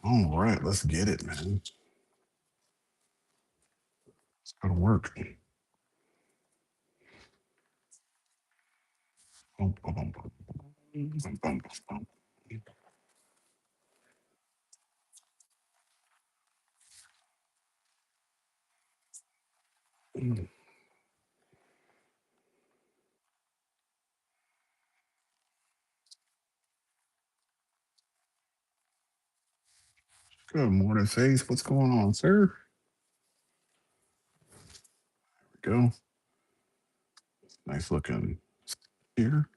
All right, let's get it, man. Let's go to work. Bum, bum, bum, bum, bum, bum, bum. Good morning, Faith. What's going on, sir? There we go. Nice looking here.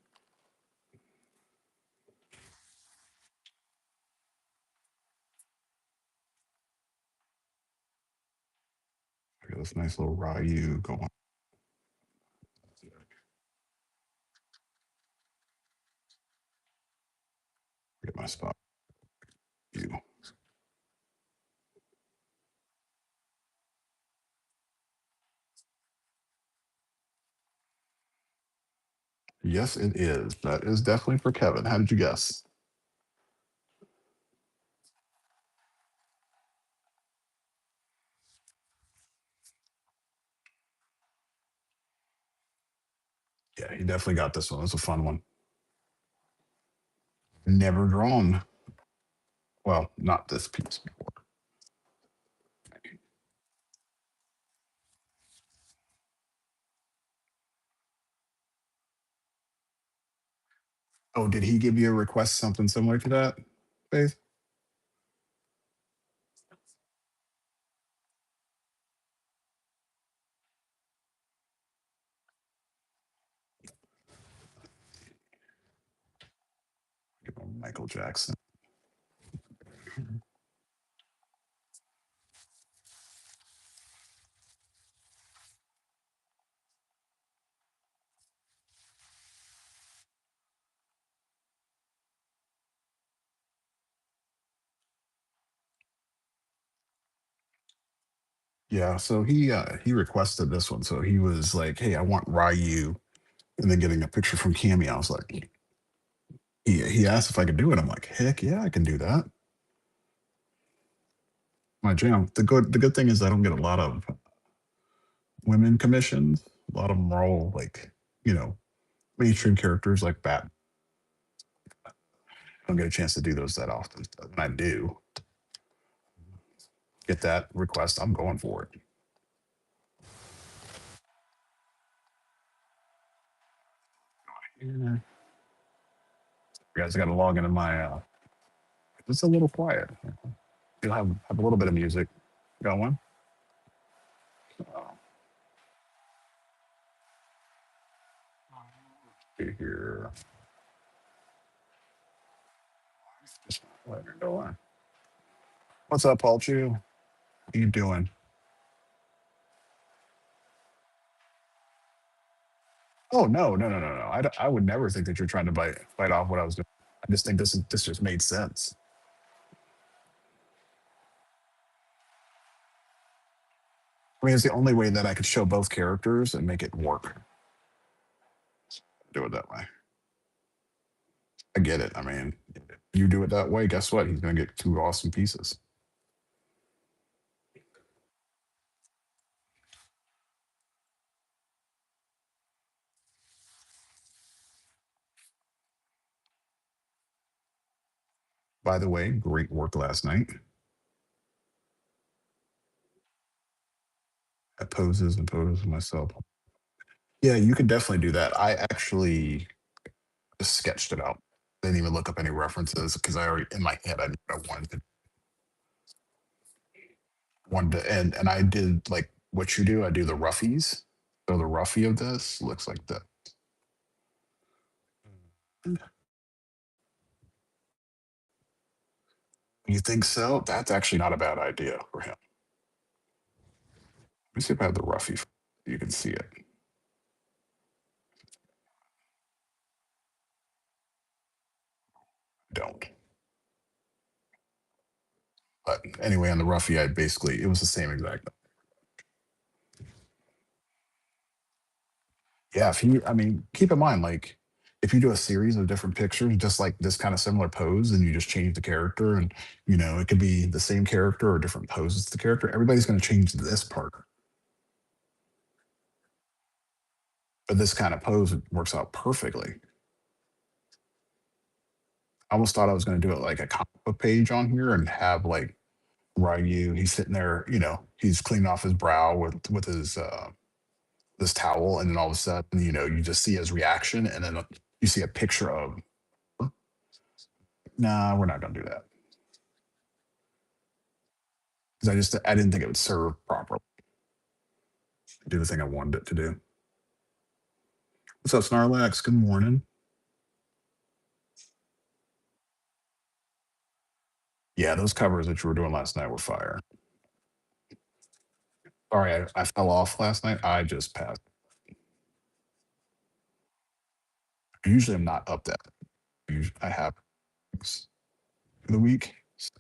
Got this nice little Ryu going. Get my spot. You. Yes, it is. That is definitely for Kevin. How did you guess? Yeah, he definitely got this one. It's a fun one. Never drawn. Well, not this piece before. Oh, did he give you a request something similar to that, Faith? Give him Michael Jackson. Yeah, so he requested this one. So he was like, "Hey, I want Ryu," and then getting a picture from Cammy. I was like, he asked if I could do it. I'm like, heck yeah, I can do that. My jam. The good thing is I don't get a lot of women commissions. A lot of them are all like, you know, mainstream characters like Bat. I don't get a chance to do those that often. But when I do get that request, I'm going for it. Yeah. Guys, I got to log into my. It's a little quiet. You'll have a little bit of music going. Uh, see here. Just let her go on. What's up, Paul Chu? How you doing? Oh no, no, no, no, no. I would never think that you're trying to bite off what I was doing. I just think this just made sense. I mean, it's the only way that I could show both characters and make it work. Do it that way. I get it. I mean, you do it that way. Guess what? He's going to get two awesome pieces. By the way, great work last night. I poses and photos of myself. Yeah, you could definitely do that. I actually just sketched it out. Didn't even look up any references because I already in my head I knew what I wanted to and I did like what you do. I do the roughies. So the roughie of this looks like that. You think so? That's actually not a bad idea for him. Let me see if I have the roughie. You can see it. Don't. But anyway, on the roughie, I basically it was the same exact. Yeah, if he, I mean, keep in mind, like if you do a series of different pictures, just like this kind of similar pose, and you just change the character, and it could be the same character or different poses to the character. Everybody's going to change this part, but this kind of pose works out perfectly. I almost thought I was going to do it like a comic book page on here and have like Ryu. He's sitting there, he's cleaning off his brow with his this towel, and then all of a sudden, you just see his reaction, and then you see a picture of. Nah, we're not going to do that because I didn't think it would serve properly. Do the thing I wanted it to do. What's up, Snarlax? Good morning. Yeah, those covers that you were doing last night were fire. Sorry, I fell off last night. I just passed. Usually, I'm not up that. I have things for the week, so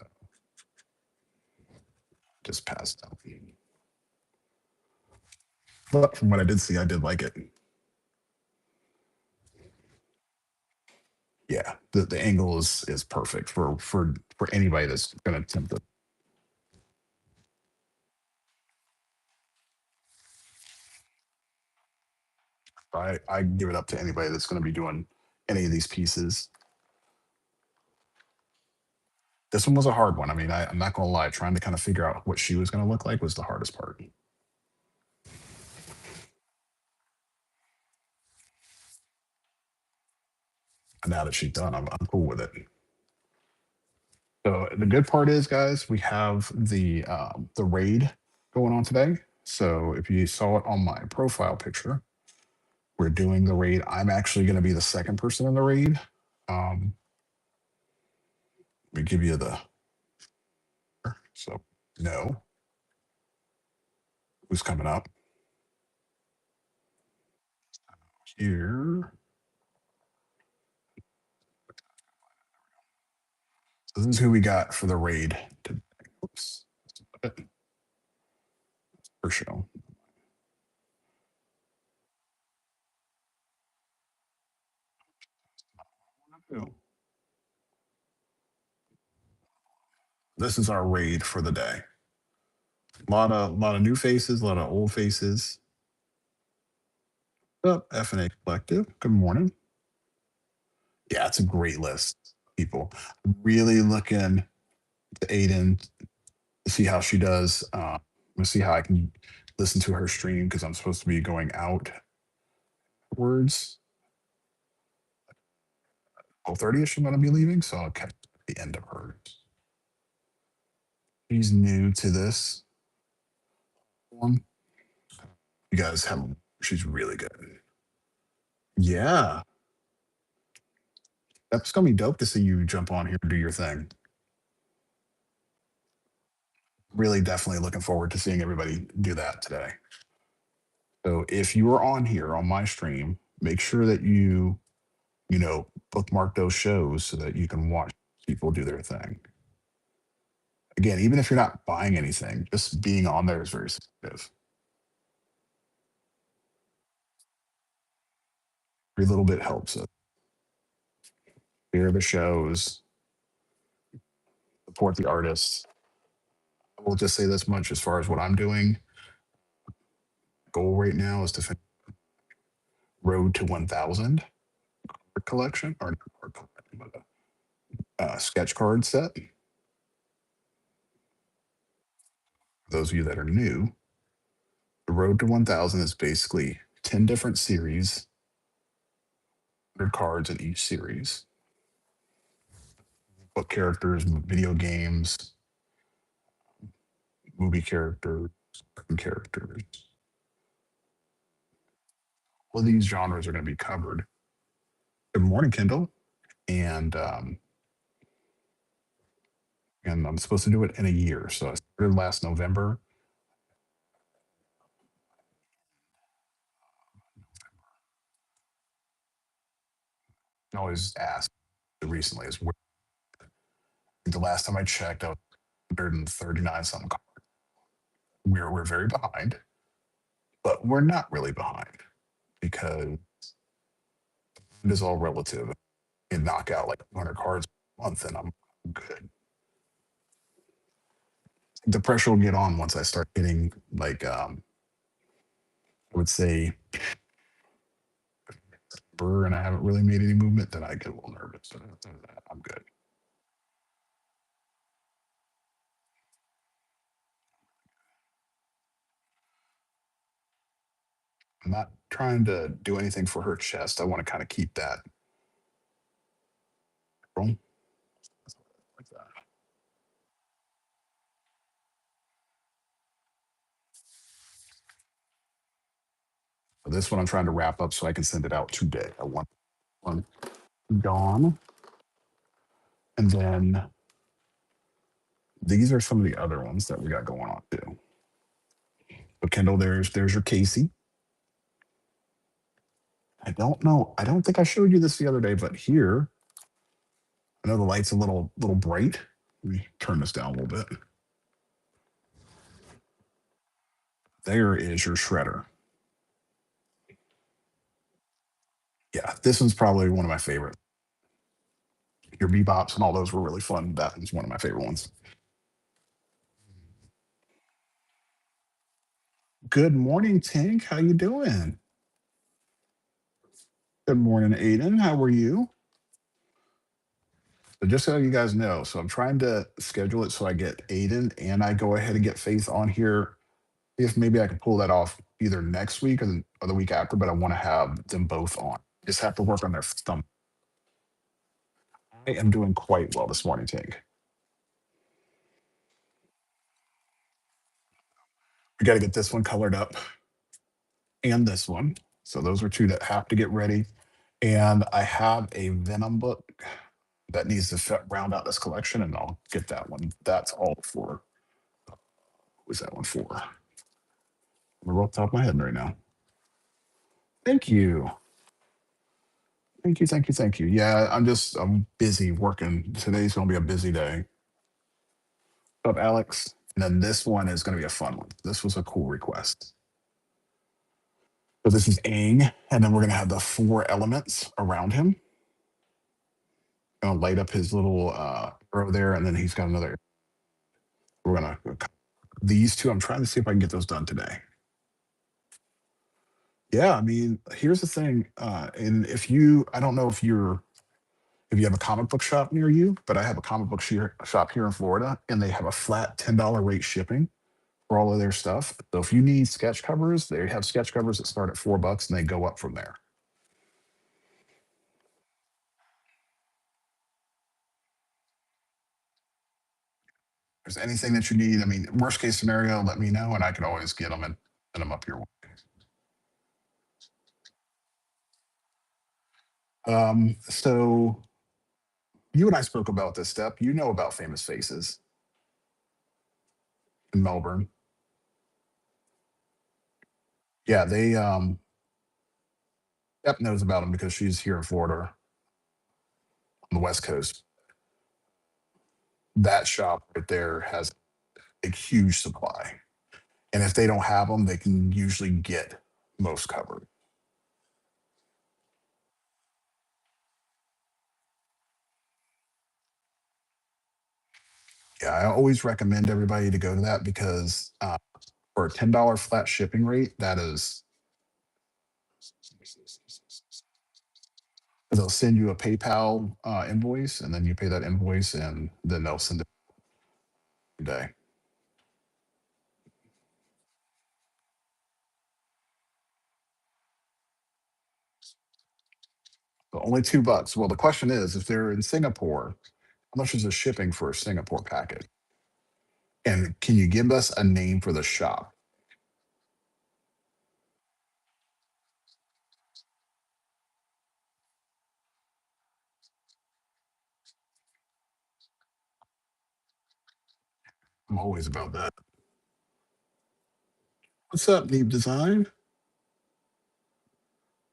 just passed out. But from what I did see, I did like it. Yeah, the angle is perfect for anybody that's going to attempt it. I give it up to anybody that's going to be doing any of these pieces. This one was a hard one. I mean, I'm not going to lie. Trying to kind of figure out what she was going to look like was the hardest part. And now that she's done, I'm cool with it. So the good part is, guys, we have the raid going on today. So if you saw it on my profile picture, we're doing the raid. I'm actually going to be the second person in the raid. Let me give you the so no who's coming up here. So this is who we got for the raid today. Oops, for show. This is our raid for the day. A lot of new faces, a lot of old faces. Up, FNA Collective. Good morning. Yeah, it's a great list, people. Really looking to Aiden to see how she does. I'm gonna see how I can listen to her stream because I'm supposed to be going out words. 12:30ish. I'm gonna be leaving, so I'll catch the end of hers. She's new to this one. You guys have. She's really good. Yeah, that's gonna be dope to see you jump on here and do your thing. Really, definitely looking forward to seeing everybody do that today. So if you are on here on my stream, make sure that you bookmark those shows so that you can watch people do their thing. Again, even if you're not buying anything, just being on there is very supportive. Every little bit helps us. Share the shows, support the artists. I will just say this much as far as what I'm doing. Goal right now is to finish Road to 1000 collection, or not card collection, but a sketch card set. For those of you that are new, the Road to 1000 is basically 10 different series, 100 cards in each series. Book characters, video games, movie characters, cartoon characters. All of these genres are going to be covered. Good morning, Kindle. And I'm supposed to do it in a year. So I started last November. I always ask recently is where the last time I checked, I was 139 something. We're very behind, but we're not really behind because It is all relative. And knock out like 200 cards a month, and I'm good. The pressure will get on once I start hitting like I would say burr, and I haven't really made any movement, then I get a little nervous. But other than that, I'm good. I'm not trying to do anything for her chest. I want to kind of keep that room like that. So this one I'm trying to wrap up so I can send it out today. I want one gone. And then these are some of the other ones that we got going on too. But Kendall, there's your Casey. I don't know. I don't think I showed you this the other day, but here, I know the light's a little bright. Let me turn this down a little bit. There is your shredder. Yeah, this one's probably one of my favorite. Your bebops and all those were really fun. That one's one of my favorite ones. Good morning, Tink. How you doing? Good morning, Aiden. How are you? So just so you guys know, so I'm trying to schedule it so I get Aiden and I go ahead and get Faith on here. If maybe I can pull that off either next week or the week after, but I want to have them both on. Just have to work on their thumb. I am doing quite well this morning, Tink. We got to get this one colored up and this one. So those are two that have to get ready. And I have a Venom book that needs to round out this collection, and I'll get that one. That's all for. Who's that one for? I'm off the top of my head right now. Thank you. Thank you. Thank you. Thank you. Yeah, I'm busy working. Today's gonna be a busy day. What's up, Alex? And then this one is gonna be a fun one. This was a cool request. So this is Aang, and then we're gonna have the four elements around him. Gonna light up his little arrow there, and then he's got another. We're gonna these two. I'm trying to see if I can get those done today. Yeah, I mean, here's the thing, and I don't know if you have a comic book shop near you, but I have a comic book shop here in Florida, and they have a flat $10 rate shipping for all of their stuff. So if you need sketch covers, they have sketch covers that start at $4 and they go up from there. If there's anything that you need, I mean, worst case scenario, let me know, and I can always get them and send them up your way. So you and I spoke about this step. You know about Famous Faces in Melbourne. Yeah, they Steph knows about them because she's here in Florida on the West Coast. That shop right there has a huge supply. And if they don't have them, they can usually get most covered. Yeah, I always recommend everybody to go to that because for a $10 flat shipping rate, that is, they'll send you a PayPal invoice, and then you pay that invoice, and then they'll send it today. So only $2. Well, the question is, if they're in Singapore, how much is the shipping for a Singapore package? And can you give us a name for the shop? I'm always about that. What's up, Neat Design?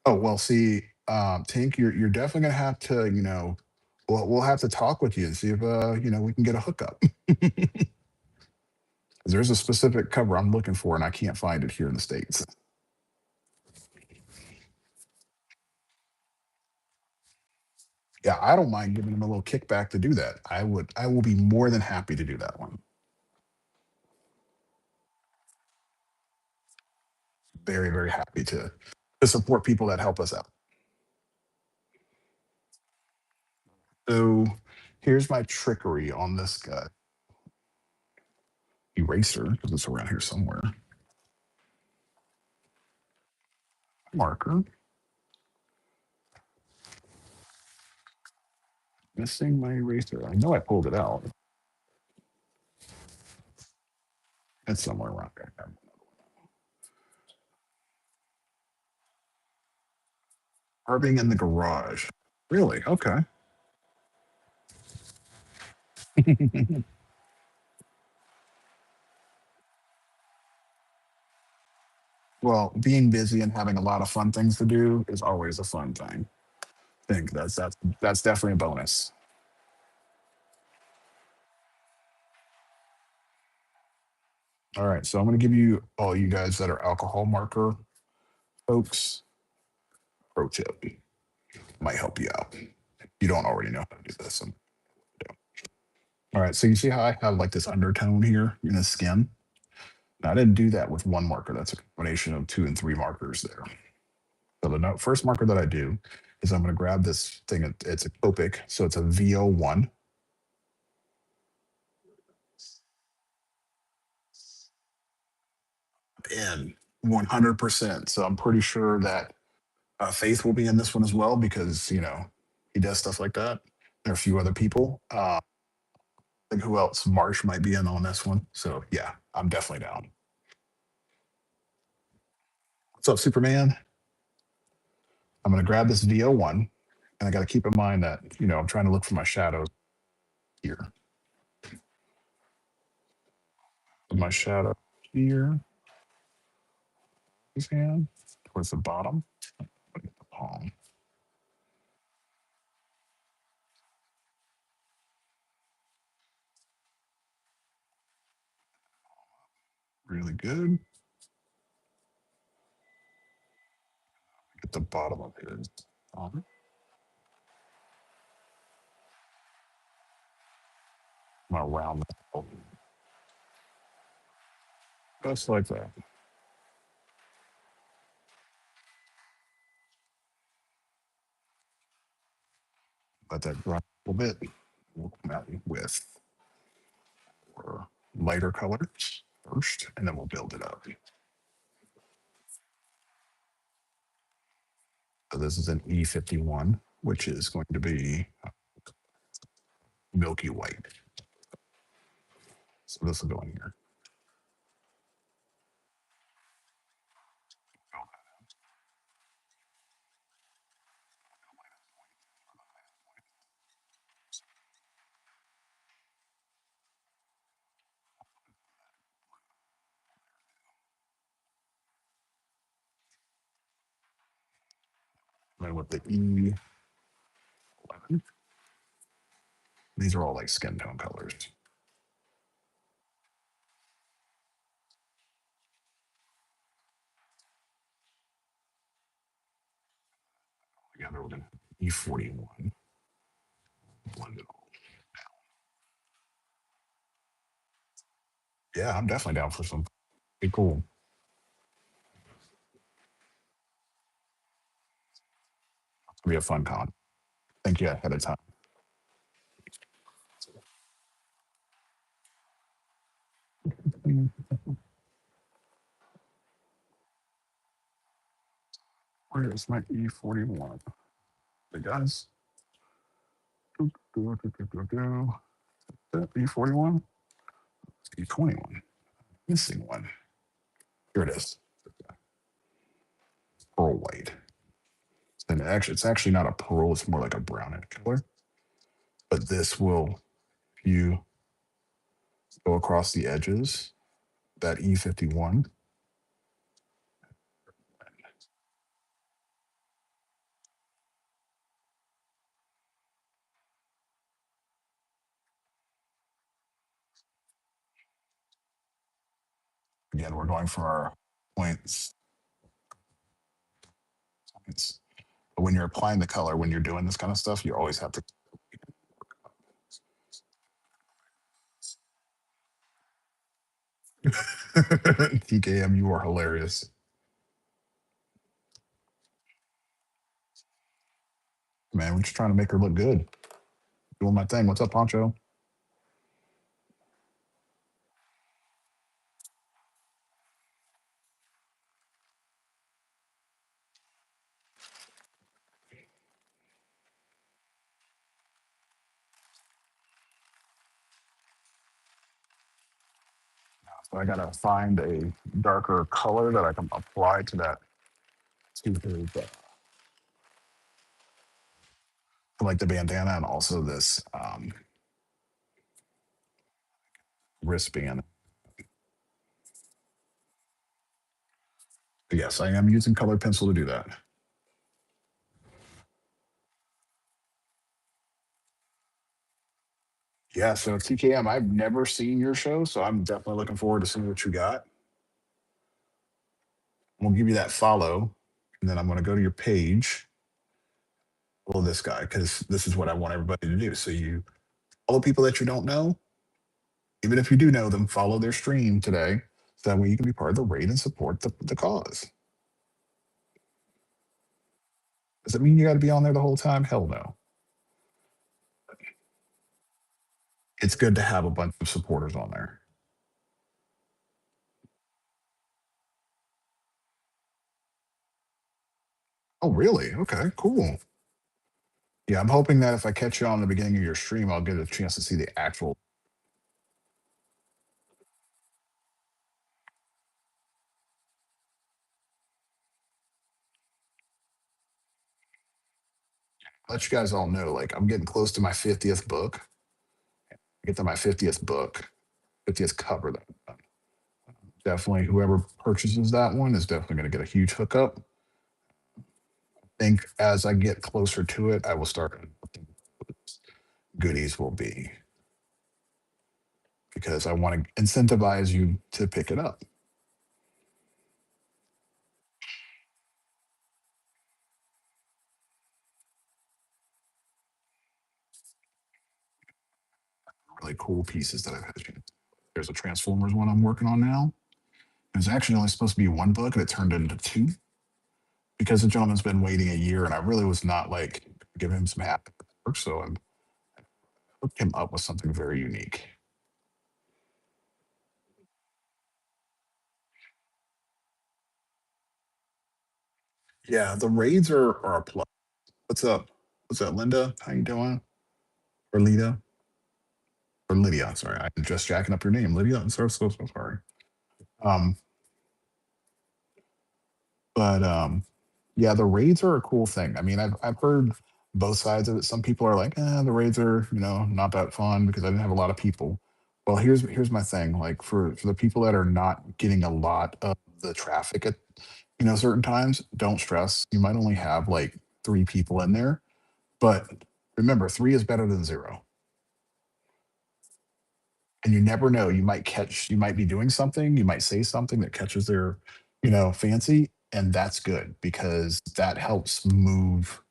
Oh well, see, Tink, you're definitely gonna have to, we'll have to talk with you and see if we can get a hookup. 'Cause there's a specific cover I'm looking for, and I can't find it here in the states. Yeah, I don't mind giving them a little kickback to do that. I will be more than happy to do that one. Very, very happy to support people that help us out. So here's my trickery on this guy. Eraser, because it's around here somewhere. Marker. Missing my eraser. I know I pulled it out. It's somewhere around there. Carving in the garage. Really? Okay. Well, being busy and having a lot of fun things to do is always a fun thing. I think that's definitely a bonus. All right, so I'm going to give you all you guys that are alcohol marker folks pro tip. Might help you out. You don't already know how to do this. All right, so you see how I have like this undertone here in the skin? Now, I didn't do that with one marker. That's a combination of two and three markers there. So the first marker that I do is I'm going to grab this thing. It's a Copic, so it's a VO1. In 100%. So I'm pretty sure that Faith will be in this one as well because he does stuff like that. There are a few other people. I think who else? Marsh might be in on this one. So yeah, I'm definitely down. What's up, Superman? I'm going to grab this VO1, and I got to keep in mind that I'm trying to look for my shadows here. My shadow here, his hand towards the bottom, the palm. Really good. At the bottom of his arm. I'm gonna round that out. Just like that. Let that dry a little bit. We'll come out with our lighter colors first, and then we'll build it up. So this is an E51, which is going to be milky white. So this will go in here. And then with the E11, these are all like skin tone colors. Together with an E41. Blend it all. Yeah, I'm definitely down for some. Be cool. It'll be a fun con. Thank you ahead of time. Where is my E41? The guys. E41? E21. Missing one. Here it is. Pearl white. And it's actually not a pearl, it's more like a brownish color. But this will, if you go across the edges, that E51, again, we're going for our points. When you're applying the color, when you're doing this kind of stuff, you always have to. TKM, you are hilarious. Man, we're just trying to make her look good. Doing my thing. What's up, Poncho? So I gotta find a darker color that I can apply to that to like the bandana and also this wristband. But yes, I am using colored pencil to do that. Yeah, so TKM, I've never seen your show, so I'm definitely looking forward to seeing what you got. I'm gonna give you that follow, and then I'm gonna go to your page, follow this guy, because this is what I want everybody to do. So you follow people that you don't know, even if you do know them, follow their stream today. So that way you can be part of the raid and support the cause. Does it mean you gotta be on there the whole time? Hell no. It's good to have a bunch of supporters on there. Oh, really? Okay, cool. Yeah, I'm hoping that if I catch you on the beginning of your stream, I'll get a chance to see the actual. Let you guys all know, like I'm getting close to my 50th book. Get to my 50th book, 50th cover. That definitely whoever purchases that one is definitely going to get a huge hookup. I think as I get closer to it, I will start. Goodies will be because I want to incentivize you to pick it up. Really cool pieces that I've had. There's a Transformers one I'm working on now. It was actually only supposed to be one book, and it turned into two because the gentleman's been waiting a year, and I really was not like giving him some happy work, so I hooked him up with something very unique. Yeah, the raids are a plus. What's up? What's up, Linda? How you doing? Or Lita? Or Lydia? Sorry, I'm just jacking up your name, Lydia. I'm so sorry. Um, but yeah, the raids are a cool thing. I mean, I've heard both sides of it. Some people are like, the raids are not that fun because I didn't have a lot of people. Well, here's my thing. Like for the people that are not getting a lot of the traffic at certain times, don't stress. You might only have like three people in there, but remember, three is better than zero. And you never know. You might be doing something, you might say something that catches their fancy, and that's good because that helps move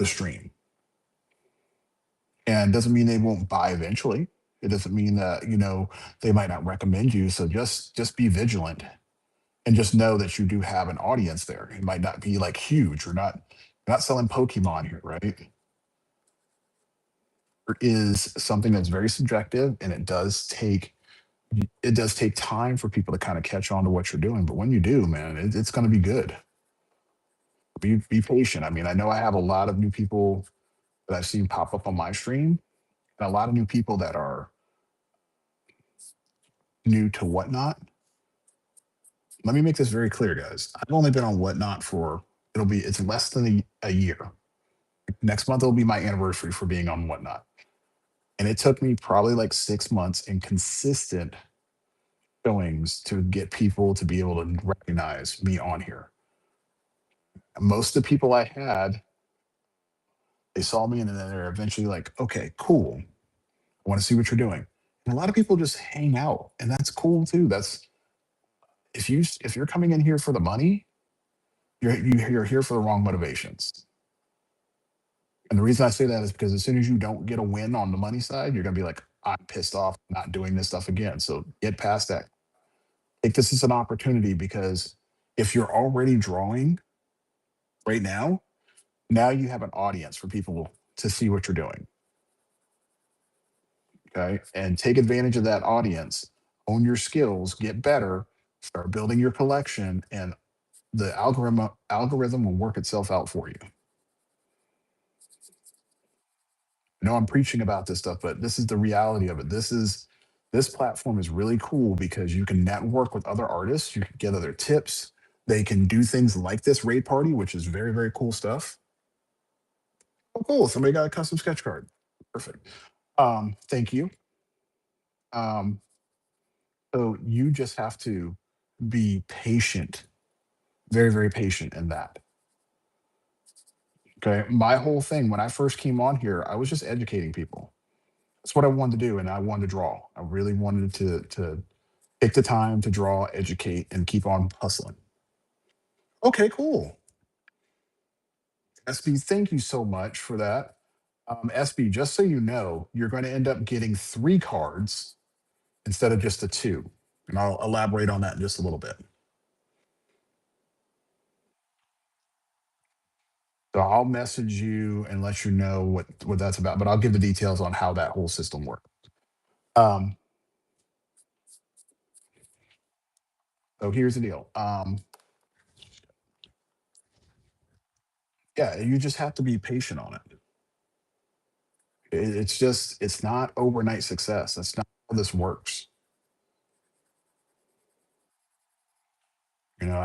the stream. And doesn't mean they won't buy eventually. It doesn't mean that they might not recommend you. So just be vigilant and just know that you do have an audience there. It might not be like huge. Or not selling Pokemon here, right? There is something that's very subjective, and it does take time for people to kind of catch on to what you're doing. But when you do, man, it's going to be good. Be patient. I mean, I know I have a lot of new people that I've seen pop up on my stream, and a lot of new people that are new to Whatnot. Let me make this very clear, guys. I've only been on Whatnot for it's less than a year. Next month will be my anniversary for being on Whatnot, and it took me probably like 6 months in consistent showings to get people to be able to recognize me on here. Most of the people I had, they saw me and then they're eventually like, okay, cool. I want to see what you're doing. And a lot of people just hang out, and that's cool too. That's if you're coming in here for the money, you're here for the wrong motivations. And the reason I say that is because as soon as you don't get a win on the money side, you're gonna be like, I'm pissed off, not doing this stuff again. So get past that. Take this as an opportunity because if you're already drawing right now, now you have an audience for people to see what you're doing. Okay. And take advantage of that audience, own your skills, get better, start building your collection, and the algorithm will work itself out for you. I know I'm preaching about this stuff, but this is the reality of it. This platform is really cool because you can network with other artists, you can get other tips. They can do things like this raid party, which is very, very cool stuff. Oh, cool. Somebody got a custom sketch card. Perfect. Thank you. Um, so you just have to be patient, very, very patient in that. Okay. My whole thing when I first came on here, I was just educating people. That's what I wanted to do, and I wanted to draw. I really wanted to take the time to draw, educate, and keep on hustling. Okay, cool. SB, thank you so much for that. SB, just so you know, you're going to end up getting 3 cards instead of just the two. And I'll elaborate on that in just a little bit. So I'll message you and let you know what that's about, but I'll give the details on how that whole system works. Um, so here's the deal. Yeah, you just have to be patient on it. It's just it's not overnight success. That's not how this works. You know,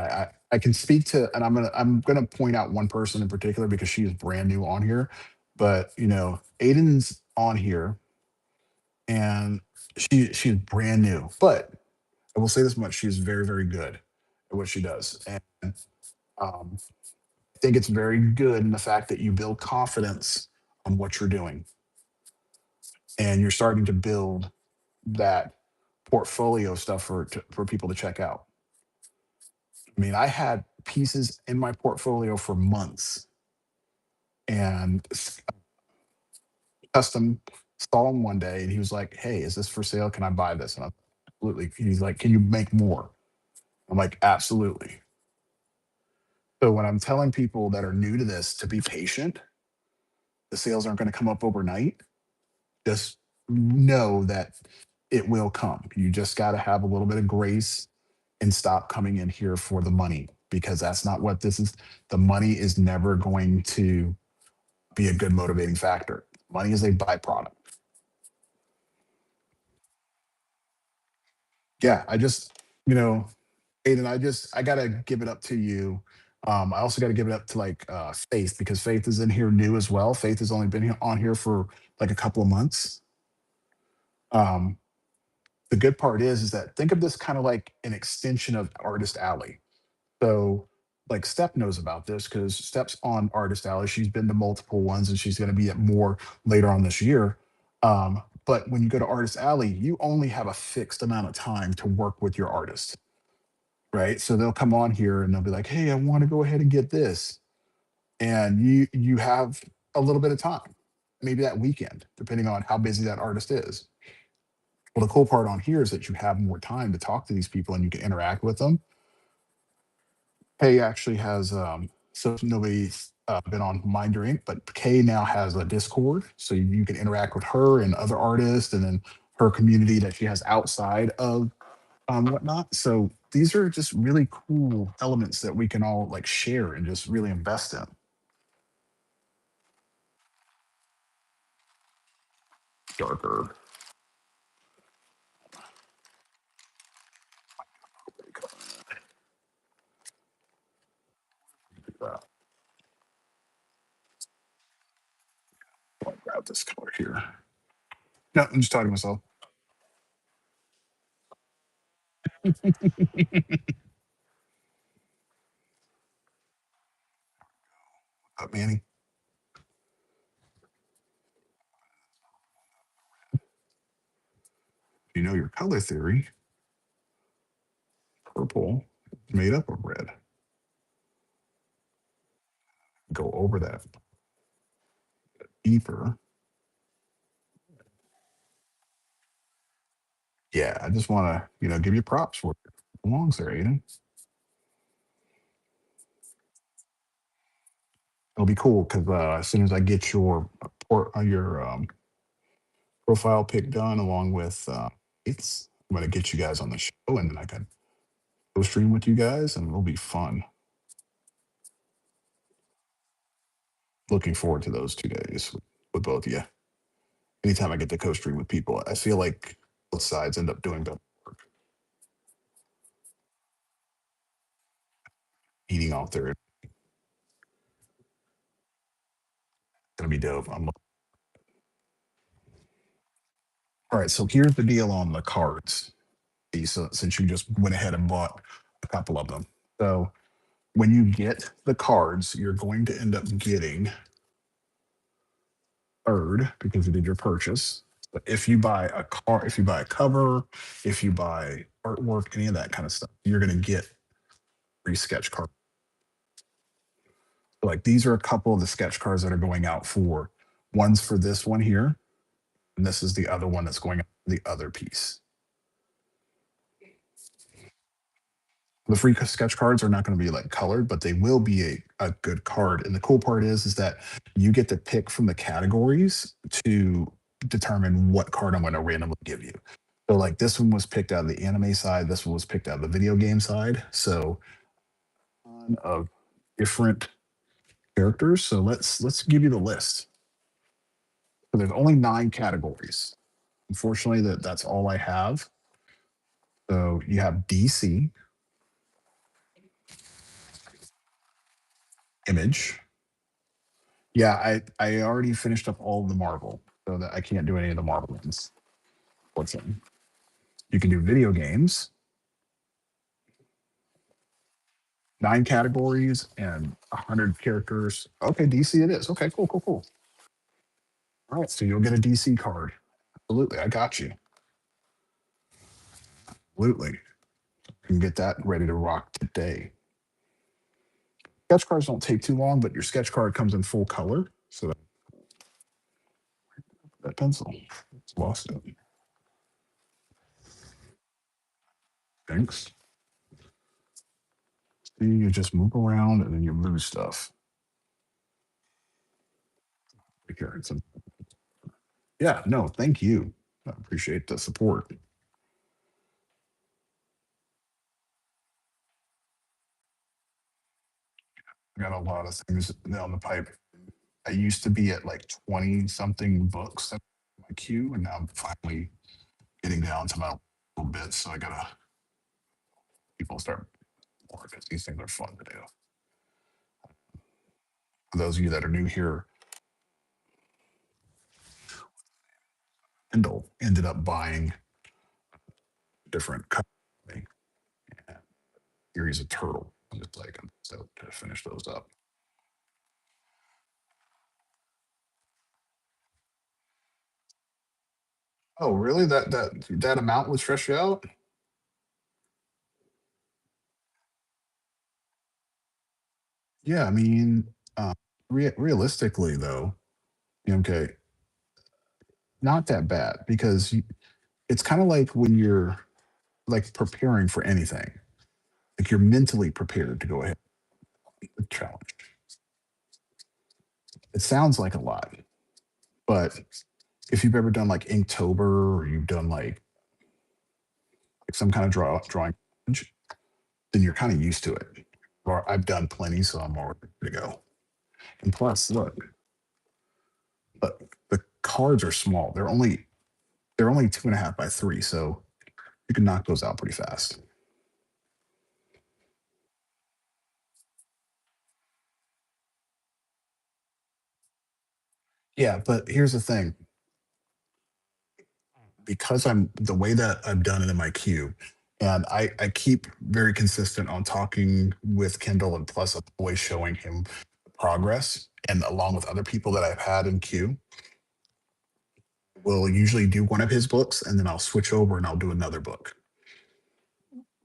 I can speak to, and I'm gonna point out one person in particular because she is brand new on here, but you know, Aiden's on here and she's brand new, but I will say this much: she's very, very good at what she does, and um, I think it's very good in the fact that you build confidence on what you're doing, and you're starting to build that portfolio stuff for people to check out. I mean, I had pieces in my portfolio for months and custom saw him one day and he was like, "Hey, is this for sale? Can I buy this?" And I'm absolutely. He's like, "Can you make more?" I'm like, "Absolutely." So when I'm telling people that are new to this to be patient, the sales aren't going to come up overnight. Just know that it will come. You just got to have a little bit of grace and stop coming in here for the money because that's not what this is. The money is never going to be a good motivating factor. Money is a byproduct. Yeah, I just, you know, Aiden, I gotta give it up to you. I also gotta give it up to like Faith because Faith is in here new as well. Faith has only been here on here for like a couple of months. Um, the good part is that think of this kind of like an extension of Artist Alley. So like Step knows about this because Step's on Artist Alley. She's been to multiple ones and she's gonna be at more later on this year. But when you go to Artist Alley, you only have a fixed amount of time to work with your artist, right? So they'll come on here and they'll be like, "Hey, I want to go ahead and get this," and you have a little bit of time, maybe that weekend, depending on how busy that artist is. Well, the cool part on here is that you have more time to talk to these people and you can interact with them. Kay actually has so nobody's been on Mind Your Ink, but Kay now has a Discord, so you can interact with her and other artists, and then her community that she has outside of whatnot. So these are just really cool elements that we can all like share and just really invest in. Darker. I'll grab this color here. No, I'm just talking to myself. Up, Manny. You know your color theory. Purple is made up of red. Go over that. deeper. Yeah, I just want to, give you props where it belongs there, Aiden. It'll be cool because as soon as I get your profile pic done, along with I'm gonna get you guys on the show, and then I can go stream with you guys, and it'll be fun. Looking forward to those 2 days with both of you. Anytime I get to co-stream with people, I feel like both sides end up doing better work, eating off there. It's gonna be dope. All right, so here's the deal on the cards. So since you just went ahead and bought a couple of them, so when you get the cards, you're going to end up getting third because you did your purchase. But if you buy a cover, if you buy artwork, any of that kind of stuff, you're going to get free sketch card. Like these are a couple of the sketch cards that are going out for. One's for this one here, and this is the other one that's going out for the other piece. The free sketch cards are not going to be like colored, but they will be a good card. And the cool part is that you get to pick from the categories to determine what card I'm going to randomly give you. So like this one was picked out of the anime side, this one was picked out of the video game side. So of different characters. So let's give you the list. So there's only 9 categories. Unfortunately, that's all I have. So you have DC, Image. Yeah, I already finished up all of the Marvel, so that I can't do any of the Marvel ones. Fortunately, you can do video games, 9 categories and 100 characters. Okay, DC it is. Okay, cool, cool, cool. All right, so you'll get a DC card. Absolutely, I got you. Absolutely, you can get that ready to rock today. Sketch cards don't take too long, but your sketch card comes in full color. So that pencil, it's lost it. Thanks. See, you just move around and then you lose stuff. Here, yeah, no, thank you. I appreciate the support. I got a lot of things down the pipe. I used to be at like 20 something books in my queue, and now I'm finally getting down to my little bits. So I gotta people start more because these things are fun to do. For those of you that are new here, Kindle ended up buying different company series of turtle. I'm just like I'm so to finish those up. Oh, really? That amount was stretched out? Yeah, I mean, realistically though, okay, not that bad because it's kind of like when you're like preparing for anything, like you're mentally prepared to go ahead with the challenge. It sounds like a lot, but if you've ever done like Inktober or you've done like some kind of drawing challenge, then you're kind of used to it. Or I've done plenty, so I'm all ready to go. And plus, look, the cards are small. They're only 2.5 by 3, so you can knock those out pretty fast. Yeah, but here's the thing. Because I'm the way that I've done it in my queue, and I keep very consistent on talking with Kindle, and plus I'm always showing him progress. And along with other people that I've had in queue, we'll usually do one of his books and then I'll switch over and I'll do another book,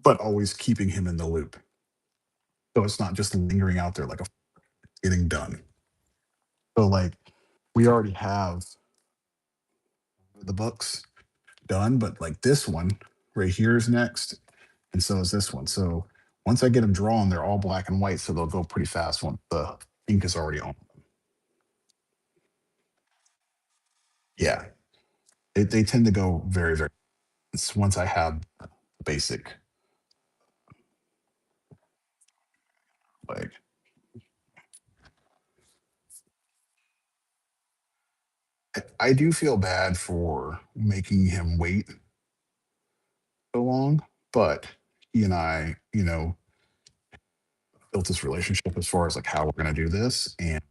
but always keeping him in the loop. So it's not just lingering out there like a getting done. So like we already have the books done, but like this one right here is next, and so is this one. So once I get them drawn, they're all black and white, so they'll go pretty fast when the ink is already on. Yeah, they tend to go very, very. It's once I have basic, like I do feel bad for making him wait so long, but he and I, built this relationship as far as like how we're going to do this, and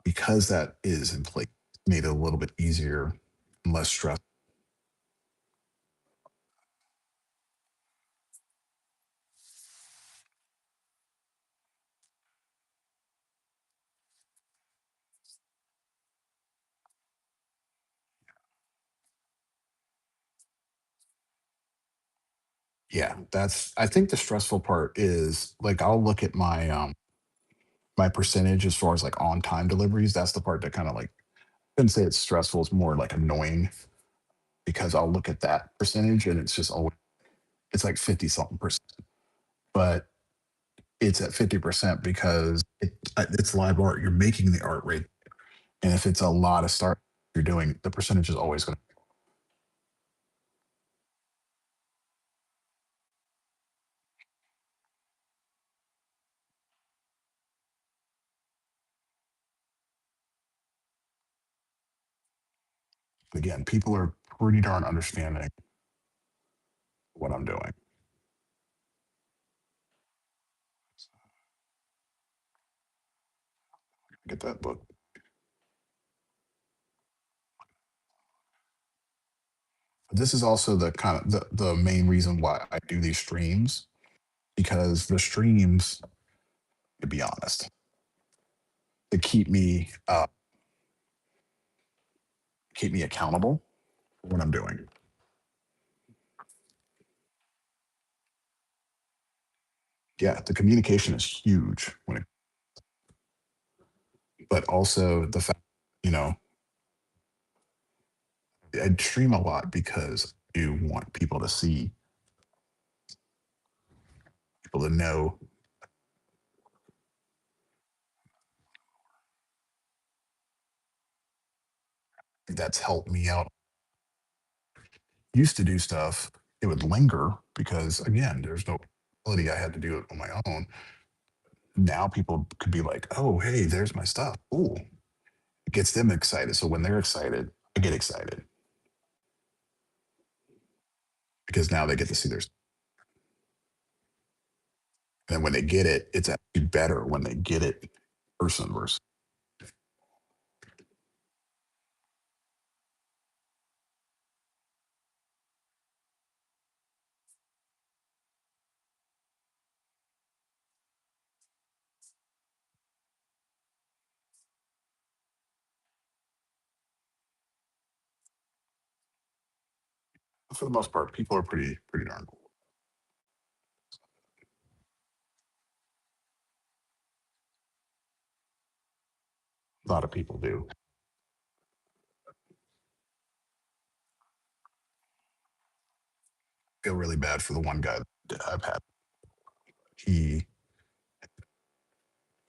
because that is in place, made it a little bit easier and less stress. Yeah, that's I think the stressful part is like I'll look at my percentage as far as like on time deliveries. That's the part that kind of like I couldn't say it's stressful, it's more like annoying because I'll look at that percentage and it's just always it's like 50 something percent. But it's at 50% because it's live art. You're making the art rate. And if it's a lot of start you're doing, the percentage is always going to again, people are pretty darn understanding what I'm doing. Get that book. This is also the kind of the main reason why I do these streams because the streams, to be honest, to keep me accountable for what I'm doing. Yeah, the communication is huge when it, but also the fact, you know, I stream a lot because you want people to see, people to know that's helped me out. Used to do stuff, it would linger because again, there's no ability. I had to do it on my own. Now people could be like, "Oh, hey, there's my stuff." Ooh, it gets them excited. So when they're excited, I get excited because now they get to see their. And when they get it, it's actually better when they get it in person versus. For the most part, people are pretty darn cool. A lot of people do. Feel really bad for the one guy that I've had. He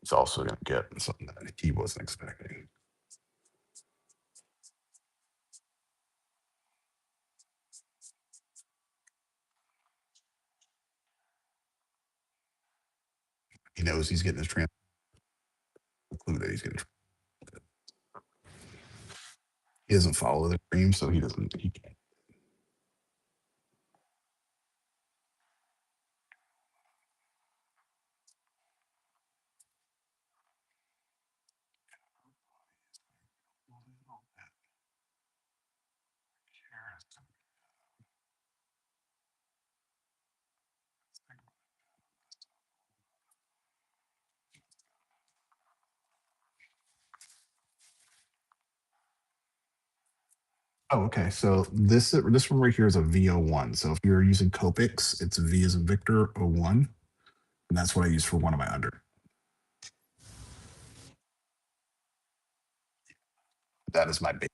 is also going to get something that he wasn't expecting. He knows he's getting his trans clue that he's getting. He doesn't follow the dream, so he doesn't. He can't. Oh, okay. So this one right here is a VO1. So if you're using Copics, it's V as in Victor 01, and that's what I use for one of my under. That is my big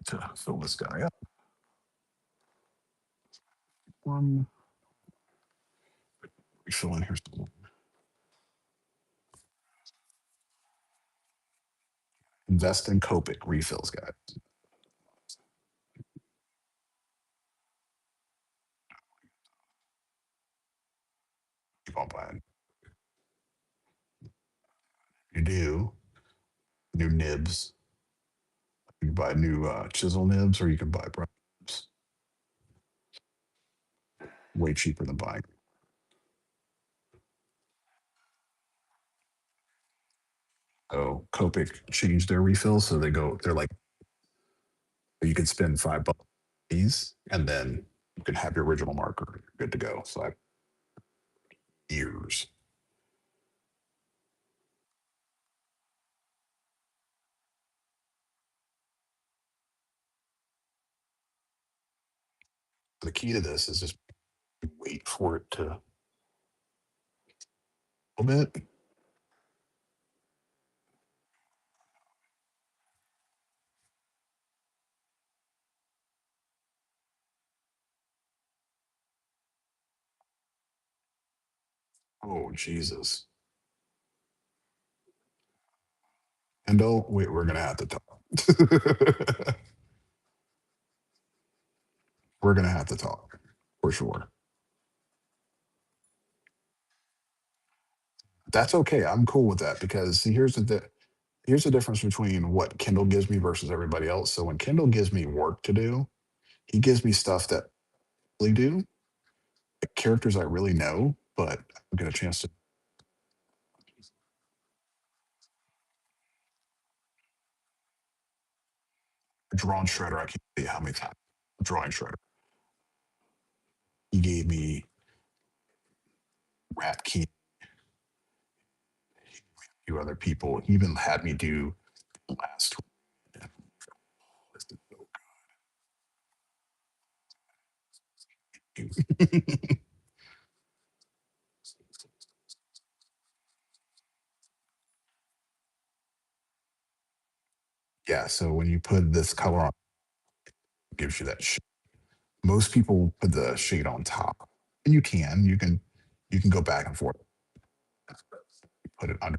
to fill this guy up. One refill in here. Invest in Copic refills, guys. Keep on buying. You do new nibs. You can buy new chisel nibs, or you can buy brush nibs. Way cheaper than buying. So Copic changed their refills, so they're like you can spend $5 these, and then you can have your original marker. You're good to go. So I have years. The key to this is just wait for it to a little bit. Oh Jesus. Endo, we're gonna have to talk. We're gonna have to talk for sure. That's okay. I'm cool with that because see, here's the difference between what Kindle gives me versus everybody else. So when Kindle gives me work to do, he gives me stuff that I really do, like characters I really know, but I don't get a chance to draw on Shredder. I can't tell you how many times drawing Shredder. He gave me Rat Key, a few other people. He even had me do last. Yeah, so when you put this color on, it gives you that most people put the shade on top, and you can go back and forth, put it under.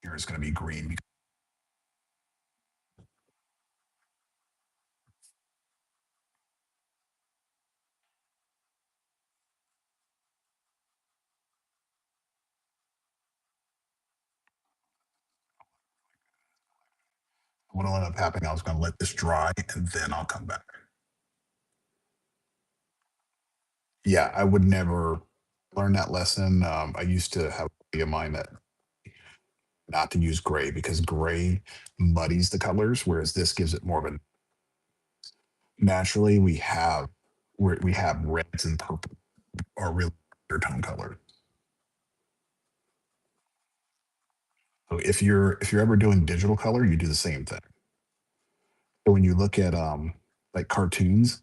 Here is going to be green. What'll end up happening, I was going to let this dry and then I'll come back. Yeah, I would never learn that lesson. I used to have a buddy of mine that not to use gray because gray muddies the colors, whereas this gives it more of a naturally we have reds and purple are really undertone color. So if you're ever doing digital color, you do the same thing. So when you look at like cartoons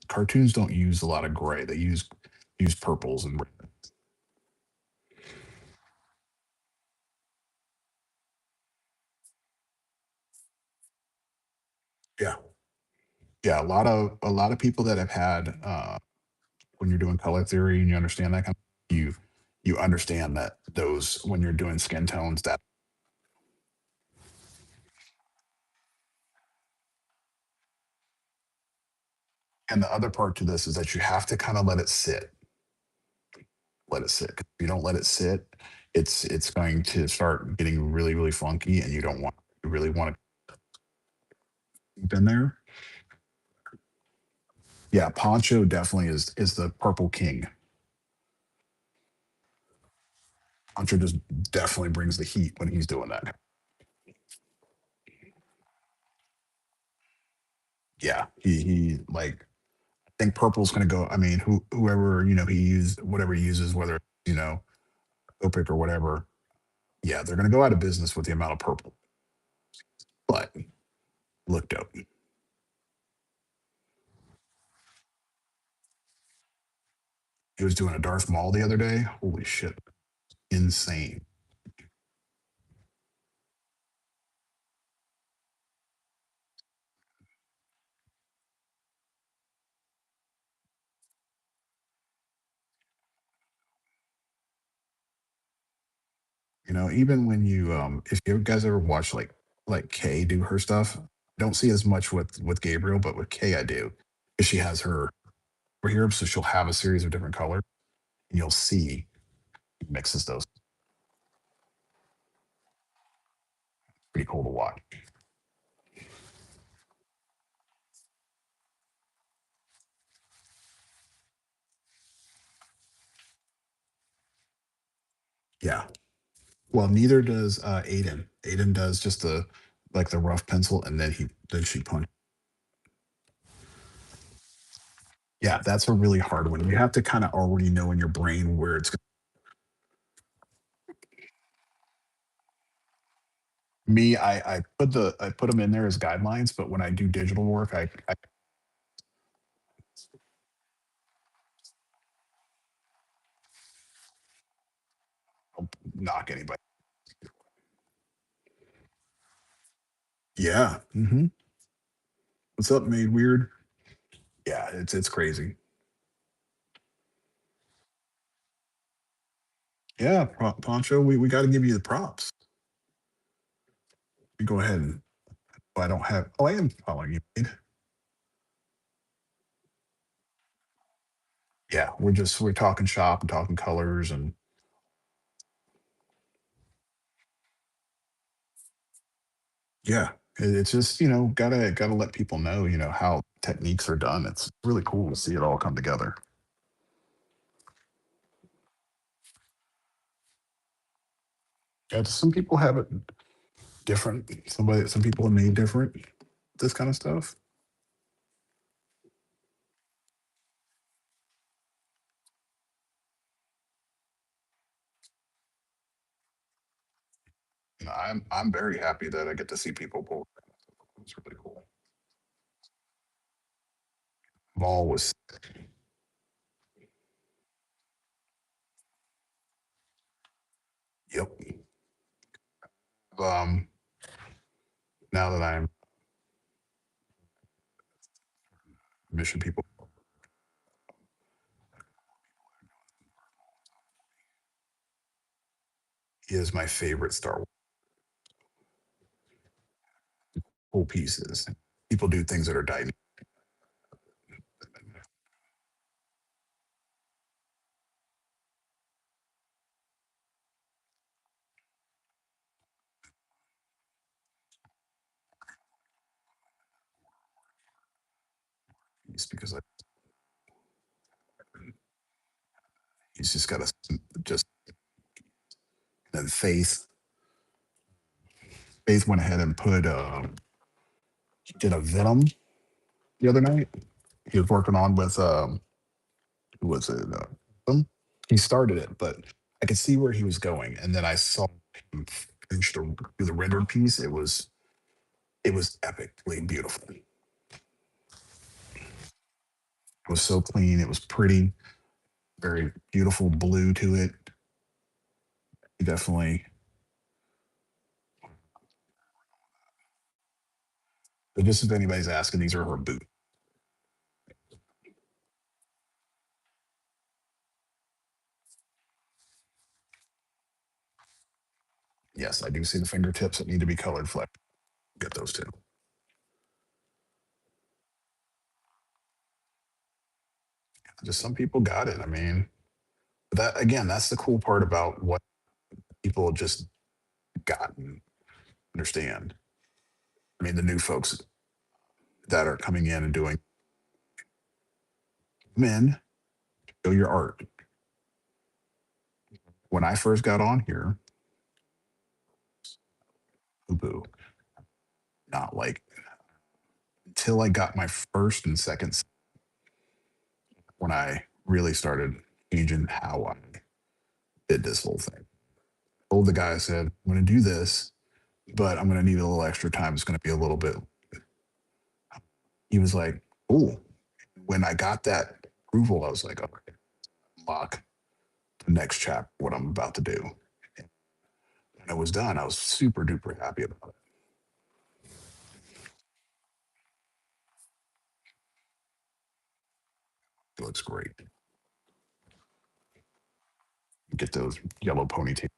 don't use a lot of gray. They use purples and red. Yeah. Yeah, a lot of people that have had when you're doing color theory and you understand that kind of you understand that those when you're doing skin tones that and the other part to this is that you have to kind of let it sit. If you don't let it sit, it's going to start getting really really funky, and you really want to keep in there. Yeah, Poncho definitely is the purple king. Poncho just definitely brings the heat when he's doing that. Yeah, he like I think purple's going to go. I mean, whoever he used, whatever he uses, whether Copic or whatever, yeah, they're going to go out of business with the amount of purple. but looked dope. He was doing a Darth Maul the other day. Holy shit, insane. Even when if you guys ever watch like Kay do her stuff, don't see as much with Gabriel, but with Kay I do. 'Cause she has her over here, so she'll have a series of different colors, and you'll see mixes those. Pretty cool to watch. Yeah. Well, neither does Aiden. Aiden does just the rough pencil, and then she punch. Yeah, that's a really hard one. You have to kind of already know in your brain where it's me. I put them in there as guidelines, but when I do digital work, I don't knock anybody. Yeah. What's up, Made Weird? Yeah, it's crazy. Yeah, Poncho, we got to give you the props. You go ahead and I don't have. Oh, I am following you. Made. Yeah, we're talking shop and talking colors and yeah, it's just gotta let people know how techniques are done. It's really cool to see it all come together. Yeah, some people have it different. Some people are made different. This kind of stuff. I'm very happy that I get to see people pull. It's really cool. Ball was yep. Um, Now that I'm mission people, he is my favorite Star Wars whole pieces. People do things that are dynamic because he's just got a just and Faith went ahead and put did a Venom the other night. He was working on with who was it? Venom? He started it, but I could see where he was going, and then I saw him finish the rendered piece. It was epically beautiful. It was so clean. It was pretty, very beautiful blue to it. He definitely. But just if anybody's asking, these are her boots. Yes, I do see the fingertips that need to be colored flesh. Get those too. Just some people got it. I mean, that again, that's the cool part about what people just got and understand. I mean, the new folks that are coming in and doing men, show your art. When I first got on here, boo boo, not like until I got my first and second when I really started changing how I did this whole thing. Told the guy, I said, I'm going to do this. but I'm going to need a little extra time. It's going to be a little bit. He was like, oh, when I got that approval, I was like, okay, lock the next chapter, what I'm about to do. And when it was done, I was super duper happy about it. It looks great. Get those yellow ponytails.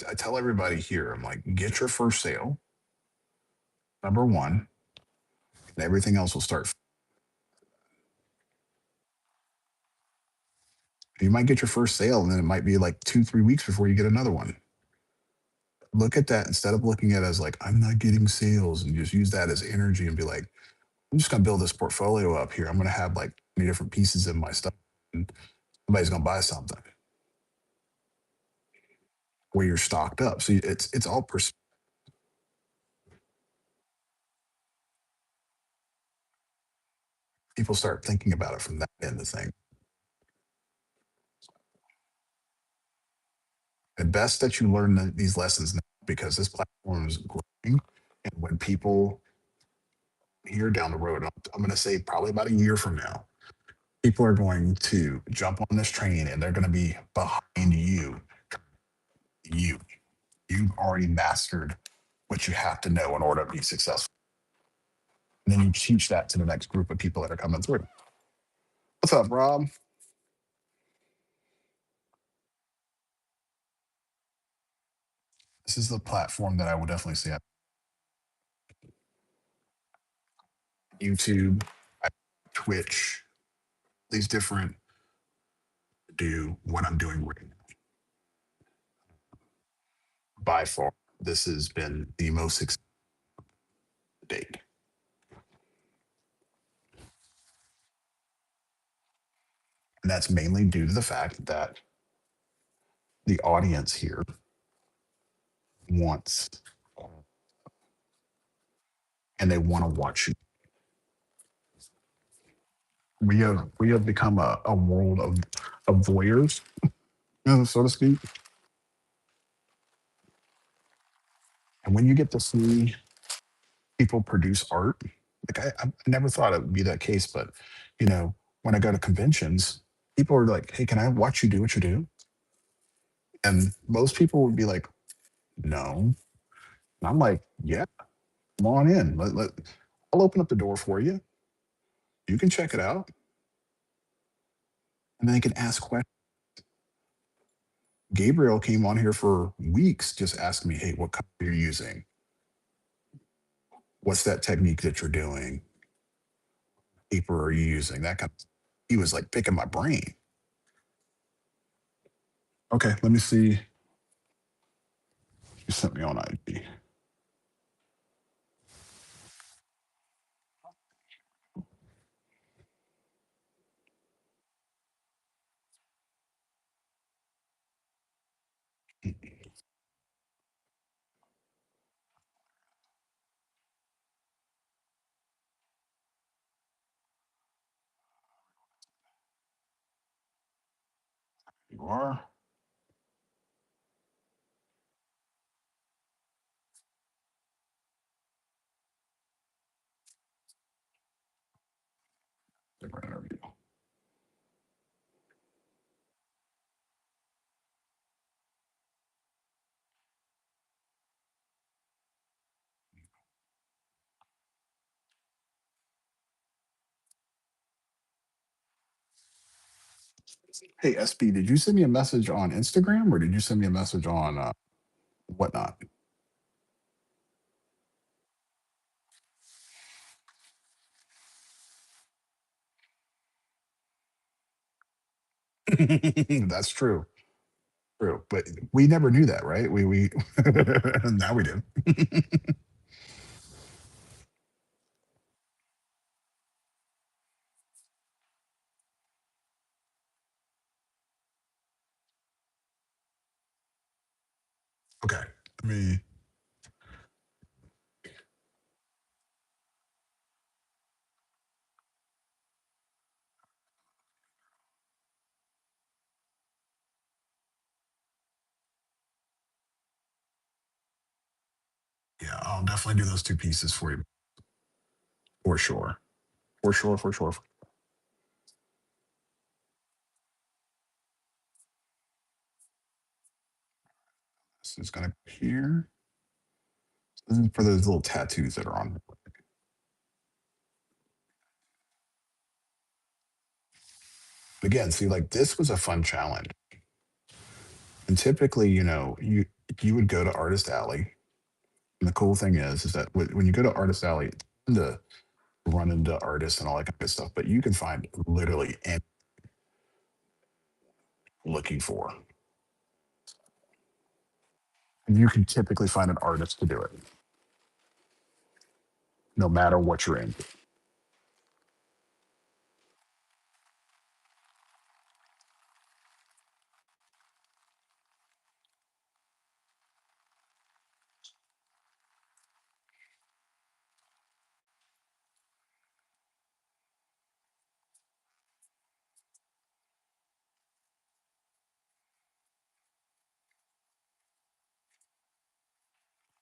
I tell everybody here, I'm like, get your first sale, number one, and everything else will start. You might get your first sale, and then it might be like 2, 3 weeks before you get another one. Look at that instead of looking at it as like, I'm not getting sales, and just use that as energy and be like, I'm just going to build this portfolio up here. I'm going to have like 20 different pieces in my stuff, and somebody's going to buy something where you're stocked up. So it's all people start thinking about it from that end of thing. And best that you learn these lessons now because this platform is growing. And when people here down the road, I'm going to say probably about a year from now, people are going to jump on this train and they're going to be behind you. You, you've already mastered what you have to know in order to be successful. And then you teach that to the next group of people that are coming through. What's up, Rob? This is the platform that I would definitely say YouTube, Twitch, these different do what I'm doing right now. By far, this has been the most successful date. And that's mainly due to the fact that the audience here wants and they want to watch you. We have become a world of voyeurs, so to speak. And when you get to see people produce art, like I never thought it would be that case, but you know, when I go to conventions, people are like, "Hey, can I watch you do what you do?" And most people would be like, "No." And I'm like, "Yeah, come on in. I'll open up the door for you. You can check it out, and then you can ask questions." Gabriel came on here for weeks just asking me, "Hey, what color are you using? What's that technique that you're doing? Paper are you using?" That kind of. He was like picking my brain. Okay, let me see. You sent me on IG. You are. Different interview. Hey, SB, did you send me a message on Instagram or did you send me a message on whatnot? That's true. True. But we never knew that, right? We now we do. Okay. Let me Yeah, I'll definitely do those two pieces for you for sure. For sure, for sure. This is gonna here. This is for those little tattoos that are on. Again, see, like this was a fun challenge. And typically, you would go to Artist Alley. And the cool thing is that when you go to Artist Alley, it's fun to run into artists and all that kind of stuff, but you can find literally anything looking for. And you can typically find an artist to do it, no matter what you're into.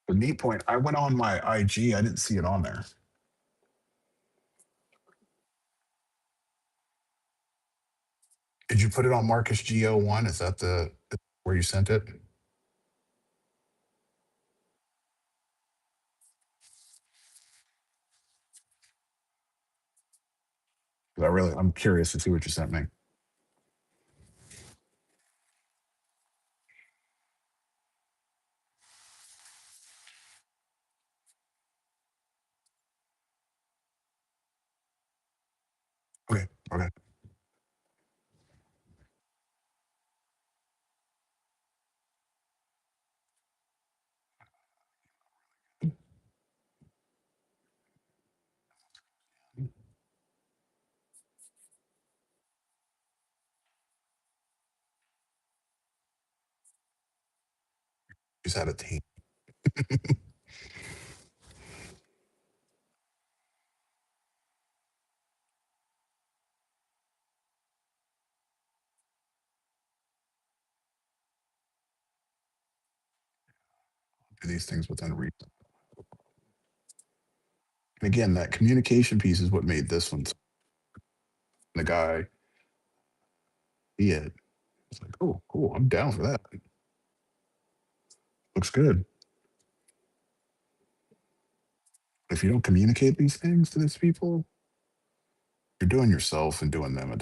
The neat point, I went on my IG, I didn't see it on there. Did you put it on Marcus Go1? Is that the where you sent it? 'Cause I'm curious to see what you sent me. Okay, okay. Just had a team. Do these things within reason. And again, that communication piece is what made this one. The guy, he had, it's like, oh, cool, I'm down for that. Looks good. If you don't communicate these things to these people, you're doing yourself and doing them.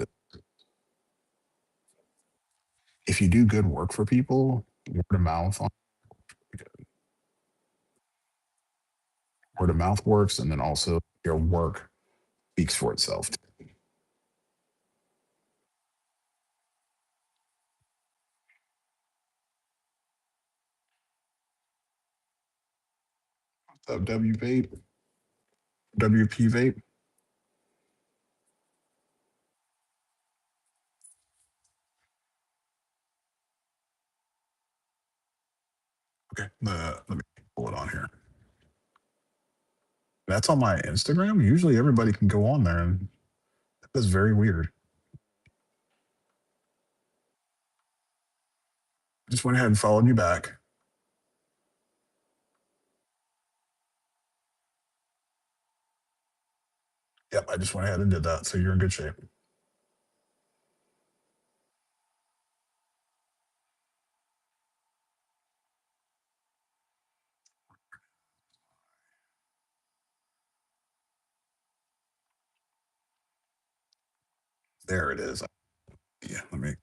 If you do good work for people, word of mouth works, and then also your work speaks for itself. So WP vape. Okay, let me pull it on here. That's on my Instagram. Usually everybody can go on there, and that's very weird. Just went ahead and followed you back. Yep, I just went ahead and did that. So you're in good shape. There it is. Yeah, let me.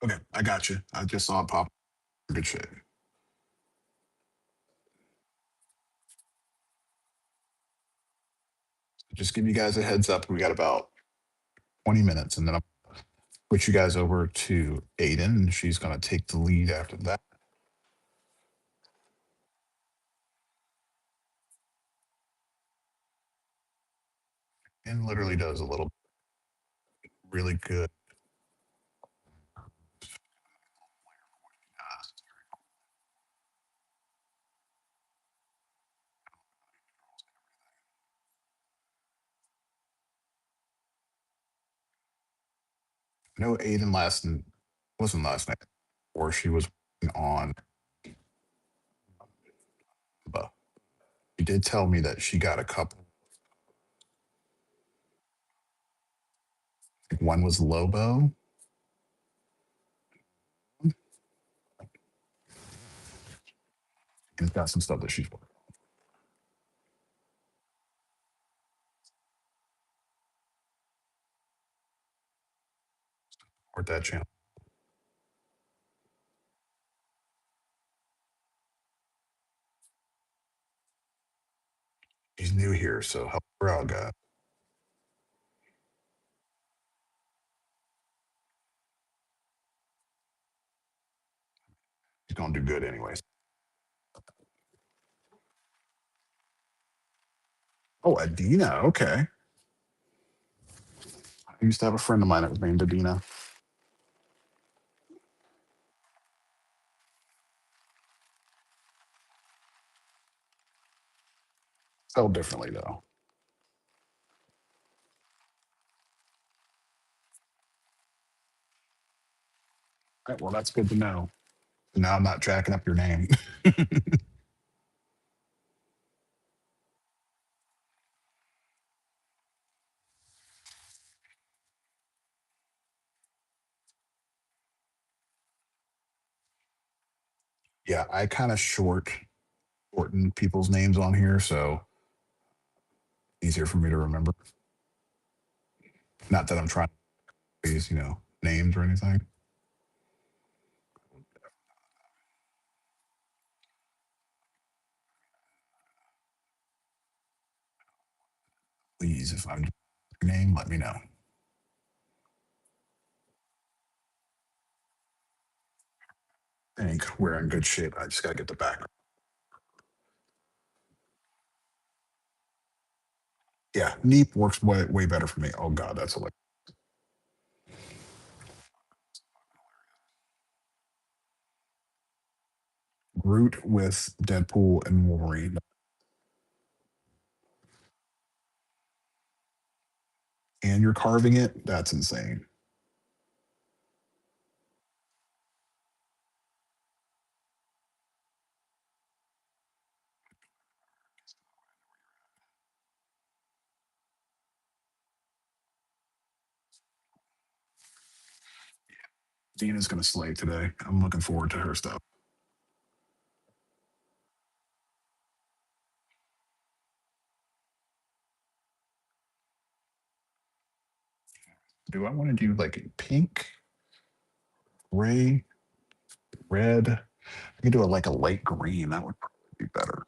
Okay, I got you. I just saw it pop. Good shape. Just give you guys a heads up. We got about 20 minutes, and then I'll put you guys over to Aiden, and she's going to take the lead after that. and literally does a little really good. I know Aiden wasn't last night, or she was on, but she did tell me that she got a couple. Like one was Lobo, and it's got some stuff that she's working with that channel. She's new here, so help her out, guys. She's gonna do good anyways. Oh, Adina. Okay. I used to have a friend of mine that was named Adina. Spelled differently though. All right, well, that's good to know. Now I'm not jacking up your name. Yeah, I kind of shorten people's names on here, so easier for me to remember. Not that I'm trying to use, names or anything. Please, if I'm your name, let me know. I think we're in good shape. I just gotta get the back. Yeah, Neep works way better for me. Oh god, that's like Groot with Deadpool and Wolverine. And you're carving it. That's insane. Dina's gonna slay today. I'm looking forward to her stuff. Do I want to do like a pink, gray, red? I could do like a light green. That would probably be better.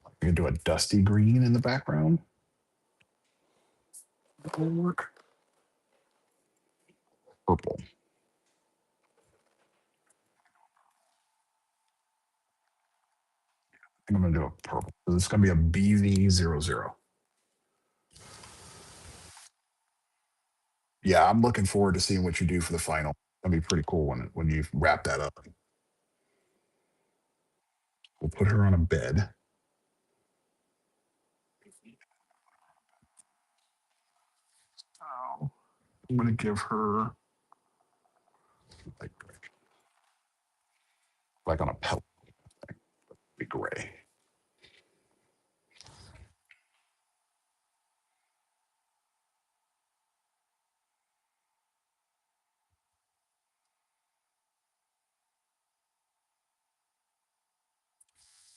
I could do a dusty green in the background. That will work. Purple. I think I'm gonna do a purple. This is gonna be a BV00. Yeah, I'm looking forward to seeing what you do for the final. That'll be pretty cool when you wrap that up. We'll put her on a bed. Oh, I'm gonna give her like on a pillow. Be gray.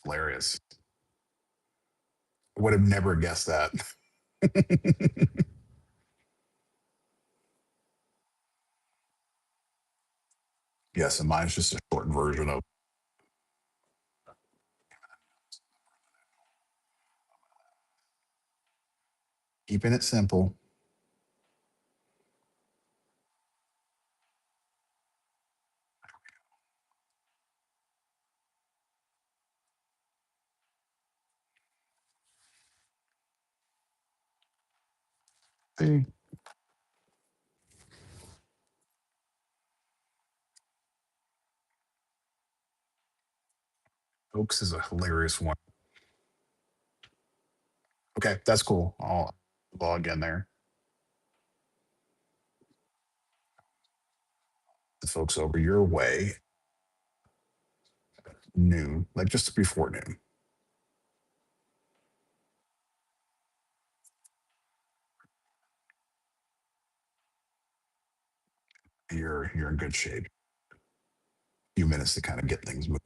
Hilarious. Would have never guessed that. Yes, and mine's just a short version of keeping it simple. Hey, Oaks is a hilarious one. Okay, that's cool. I'll log in there. The folks over your way, noon, like just before noon. You're in good shape. Few minutes to kind of get things moving.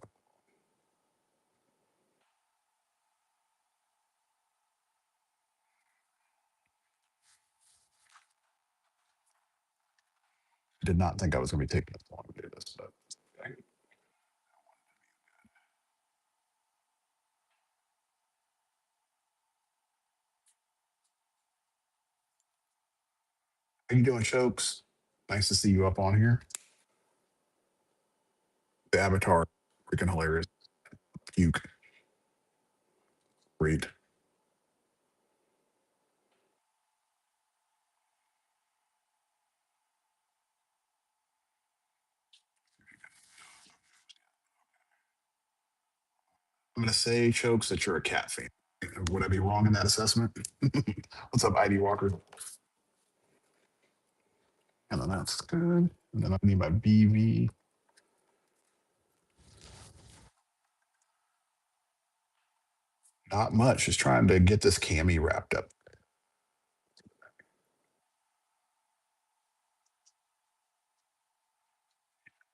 Did not think I was going to be taking this long to do this, but okay. How you doing, Chokes? Nice to see you up on here. The avatar, freaking hilarious. Puke, great. I'm going to say, Chokes, that you're a cat fan. Would I be wrong in that assessment? What's up, ID Walker? And then that's good. And then I need my BV. Not much. Just trying to get this cami wrapped up.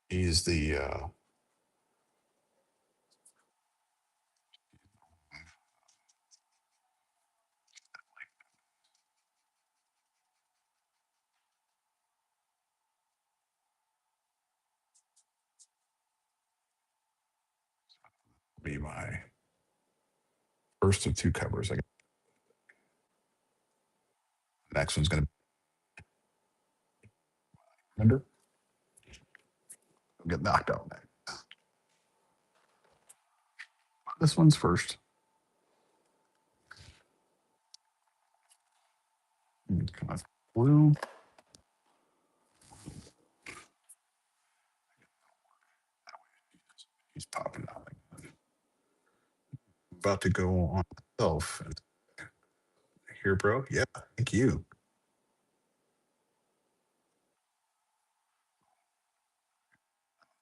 He's the be my first of two covers. I next one's gonna remember get knocked out next. This one's first. Come on, blue. He's popping out. About to go on myself. Here, bro. Yeah, thank you.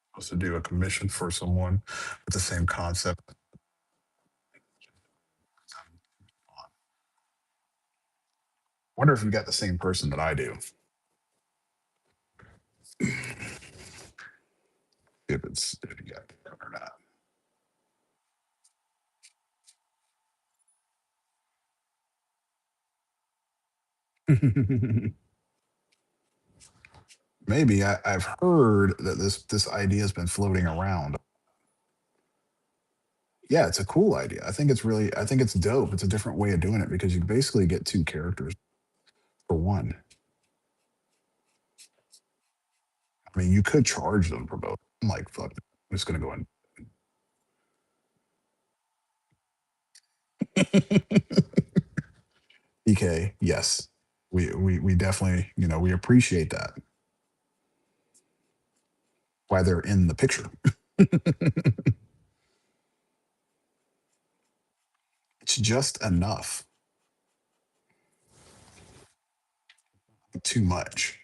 Supposed to do a commission for someone with the same concept. Wonder if you got the same person that I do. If you got it or not. Maybe I've heard that this idea has been floating around. Yeah, it's a cool idea. I think it's dope. It's a different way of doing it because you basically get two characters for one. I mean, you could charge them for both. I'm like, fuck, I'm just gonna go in. EK, yes. We definitely, we appreciate that. Why they're in the picture. It's just enough. Too much.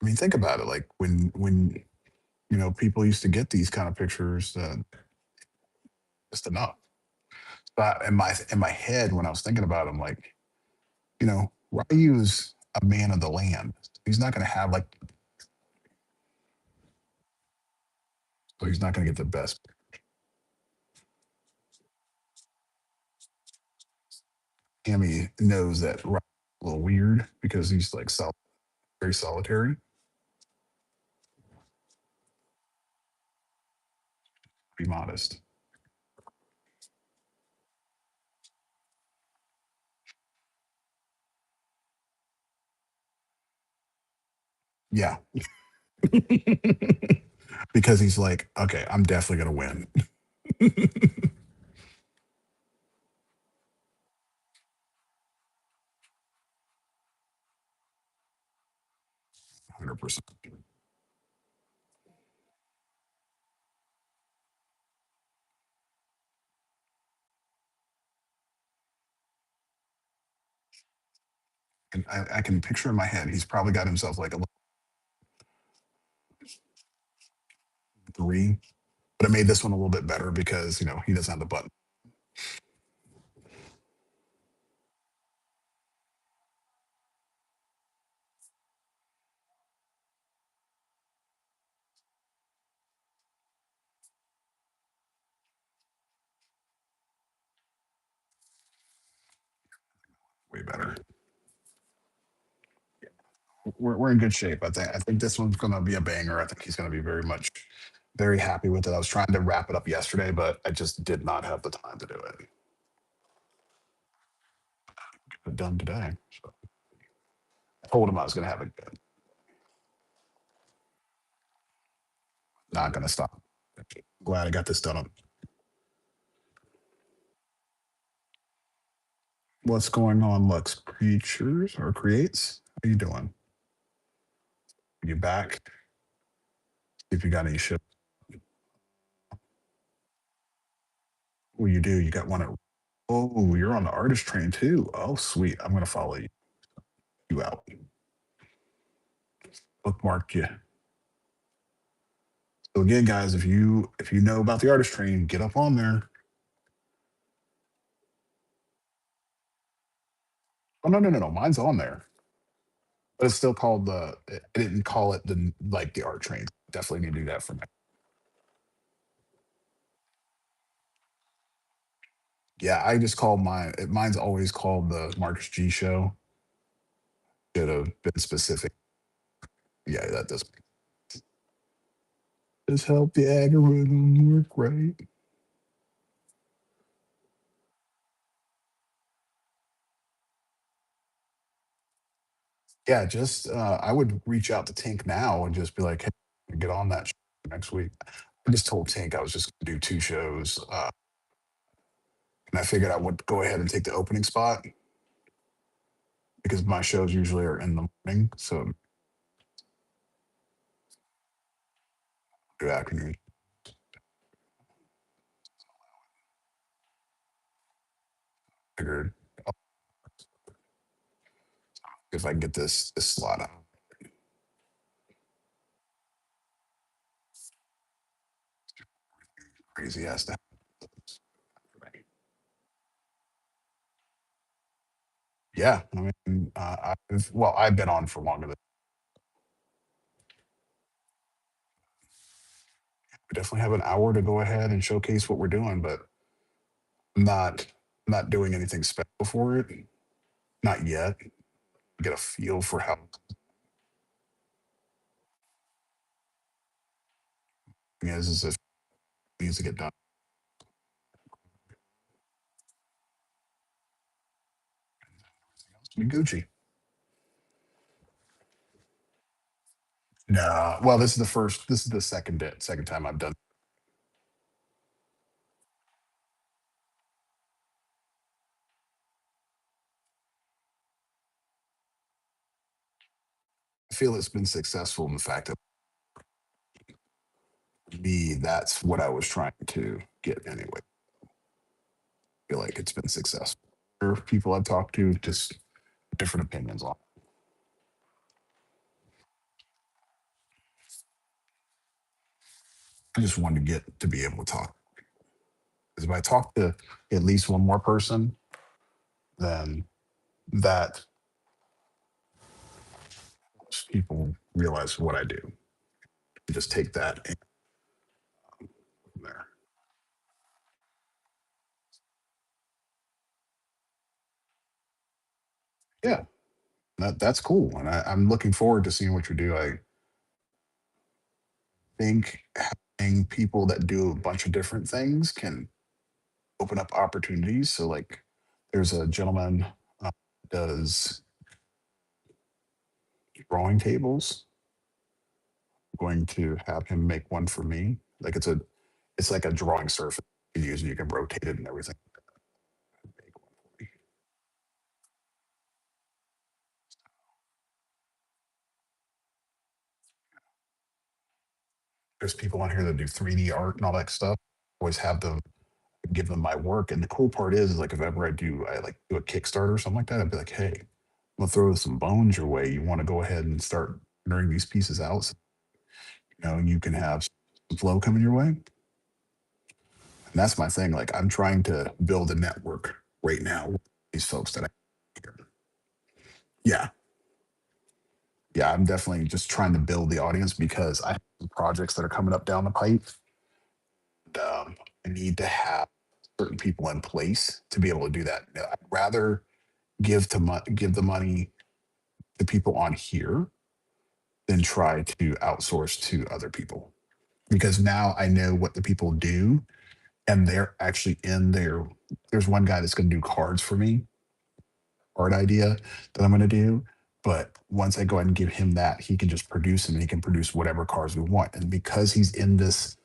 I mean, think about it. Like when people used to get these kind of pictures, just enough. But in my head, when I was thinking about him, like, Ryu's a man of the land. He's not going to have like, so he's not going to get the best. Amy knows that Ryu's a little weird because he's like very solitary. Be modest. Yeah. Because he's like, okay, I'm definitely going to win. 100%. And I can picture in my head, he's probably got himself like a little 3, but I made this one a little bit better because, he doesn't have the button. Way better. We're in good shape. I think this one's gonna be a banger. I think he's gonna be very happy with it. I was trying to wrap it up yesterday, but I just did not have the time to do it. Get it done today. So I told him I was gonna have it good. Not gonna stop. Glad I got this done. What's going on, Lux Creatures or Creates? How you doing? You back? See if you got any shit. Well, you do. You got one at. Oh, you're on the artist train too. Oh, sweet. I'm gonna follow you out. Bookmark you. So again, guys, if you know about the artist train, get up on there. Oh, no, no, no, no. Mine's on there, but it's still called the. I didn't call it the art train. Definitely need to do that for me. Yeah, I just called mine. Mine's always called the Marcus G Show. Should have been specific. Yeah, that does. Just help the algorithm work right. Yeah, just I would reach out to Tink now and just be like, hey, get on that next week. I just told Tink I was just gonna do 2 shows, and I figured I would go ahead and take the opening spot because my shows usually are in the morning, so do afternoon. Figured if I can get this slot out, crazy ass that. Yeah, I mean, I've been on for longer than. We definitely have an hour to go ahead and showcase what we're doing, but not not doing anything special for it. Not yet. Get a feel for how it is as if it needs to get done. Be Gucci. No, well, this is the first. This is the second time I've done. I feel it's been successful in the fact that me, that's what I was trying to get anyway. I feel like it's been successful. There are people I've talked to, just different opinions on. I just wanted to get to be able to talk. Because if I talk to at least one more person, then that people realize what I do. Just take that and from there. Yeah, that's cool, and I'm looking forward to seeing what you do. I think having people that do a bunch of different things can open up opportunities. So, like, there's a gentleman does drawing tables. I'm going to have him make one for me. Like it's like a drawing surface you can use, and you can rotate it and everything. Make one for me. There's people on here that do 3D art and all that stuff. Always have them give them my work. And the cool part is like if ever I like do a Kickstarter or something like that, I'd be like, hey, I'm gonna throw some bones your way. You want to go ahead and start rendering these pieces out so you can have some flow coming your way. And that's my thing. Like I'm trying to build a network right now with these folks that I hear. Yeah. Yeah, I'm definitely just trying to build the audience because I have some projects that are coming up down the pipe. And, I need to have certain people in place to be able to do that. I'd rather give the money to people on here than try to outsource to other people because now I know what the people do and they're actually in there. There's one guy that's going to do cards for me, art idea that I'm going to do. But once I go ahead and give him that, he can just produce them and he can produce whatever cards we want. And because he's in this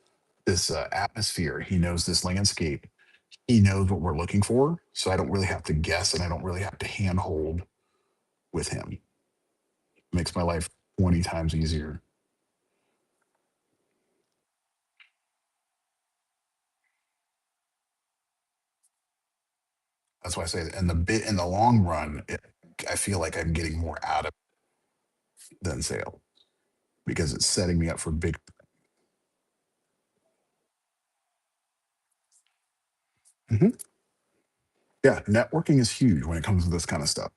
atmosphere, he knows this landscape. He knows what we're looking for, so I don't really have to guess and I don't really have to handhold with him. It makes my life 20 times easier. That's why I say, in the long run, I feel like I'm getting more out of it than sale because it's setting me up for big. Mhm. Yeah, networking is huge when it comes to this kind of stuff.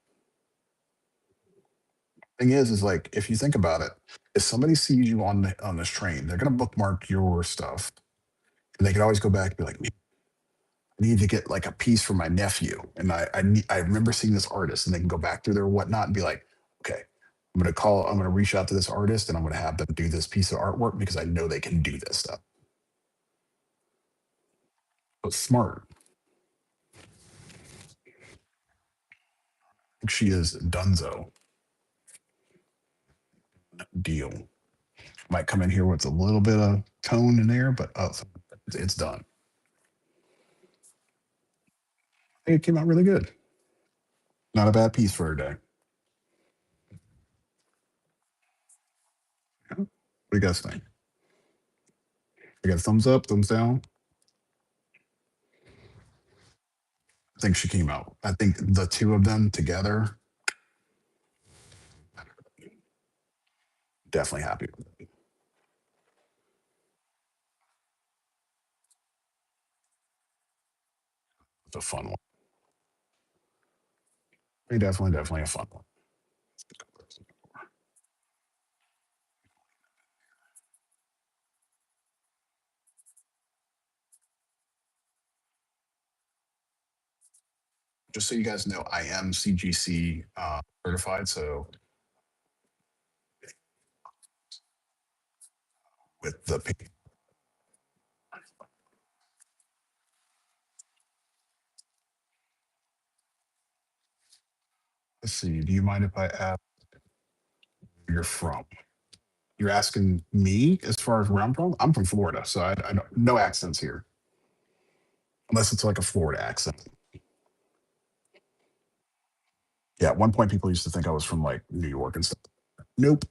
Thing is like if you think about it, if somebody sees you on this train, they're gonna bookmark your stuff, and they can always go back and be like, I need to get like a piece for my nephew, and I remember seeing this artist, and they can go back through their whatnot and be like, okay, I'm gonna reach out to this artist, and I'm gonna have them do this piece of artwork because I know they can do this stuff. So it's smart. She is Dunzo deal. Might come in here with a little bit of tone in there, but it's done. I think it came out really good. Not a bad piece for her day. Yeah. What do you guys think? I got a thumbs up, thumbs down. I think she came out. I think the two of them together, definitely happy with it. It's a fun one. Definitely a fun one. Just so you guys know, I am CGC certified. So with the let's see, do you mind if I ask where you're from? You're asking me as far as where I'm from? I'm from Florida, so I don't, no accents here, unless it's like a Florida accent. Yeah, at one point people used to think I was from like New York and stuff. Nope,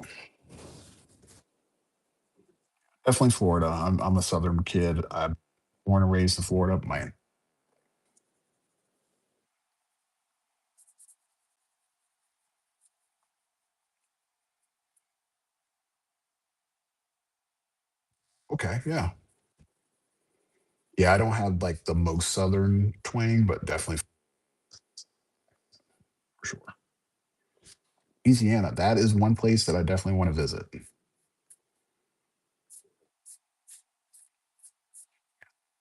definitely Florida. I'm a Southern kid. I'm born and raised in Florida. My okay, yeah, yeah. I don't have like the most Southern twang, but definitely for sure. Louisiana, that is one place that I definitely want to visit.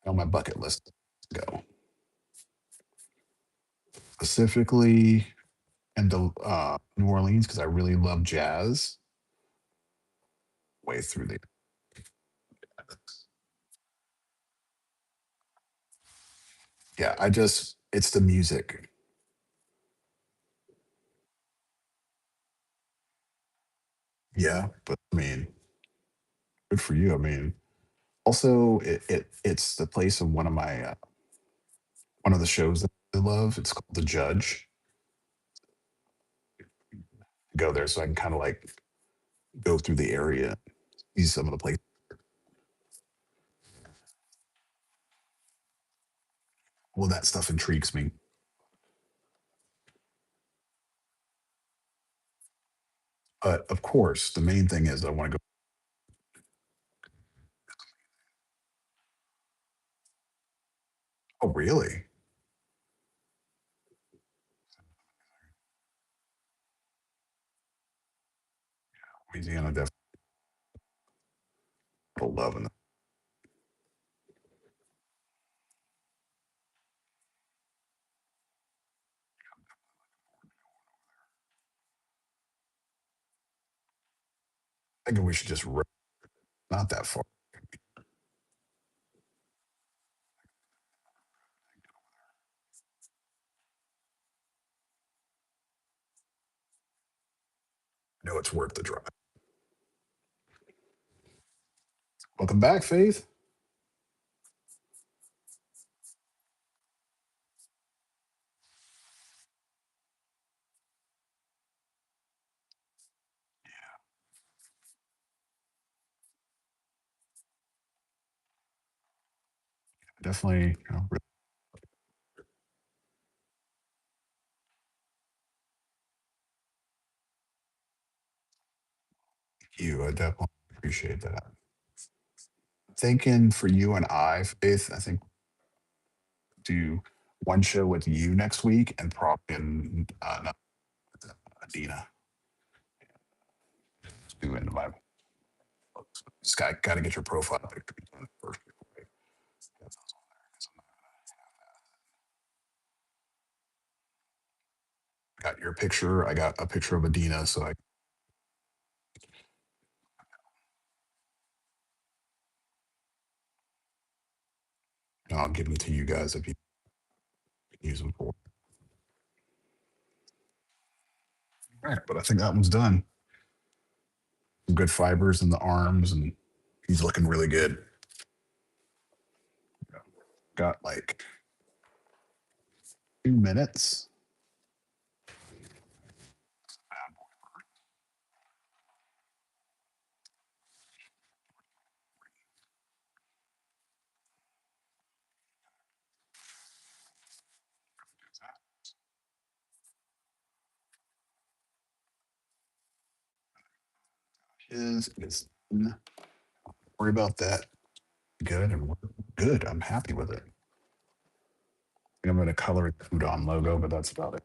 On my bucket list. To go specifically into New Orleans because I really love jazz. Way through the yeah, I just it's the music. Yeah, but I mean, good for you. I mean, also it's the place of one of the shows that I love. It's called The Judge. Go there so I can kind of like go through the area, see some of the places. All of that stuff intrigues me. But of course, the main thing is I want to go. Oh, really? Louisiana definitely love, and I think we should just not that far. I know it's worth the drive. Welcome back, Faith. Definitely, you. I definitely appreciate that. Thinking for you and I, Faith, I think do one show with you next week and probably not Adina. Do into my just got to get your profile picture done first. Got your picture. I got a picture of Adina, so I'll give them to you guys if you can use them for. Right, but I think that one's done. Some good fibers in the arms, and he's looking really good. Got like 2 minutes. Is worry about that. Good, and we're good. I'm happy with it. I'm going to color it the Udon logo, but that's about it.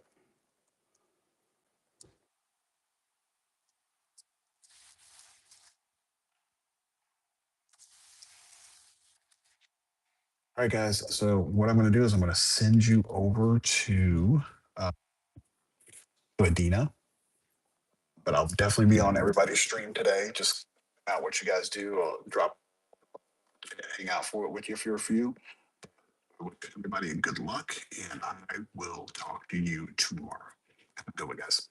All right, guys. So what I'm going to do is I'm going to send you over uh, to Adina, but I'll definitely be on everybody's stream today. Just out what you guys do. I'll drop, hang out for it with you if you're a few. Everybody, good luck, and I will talk to you tomorrow. Have a good one, guys.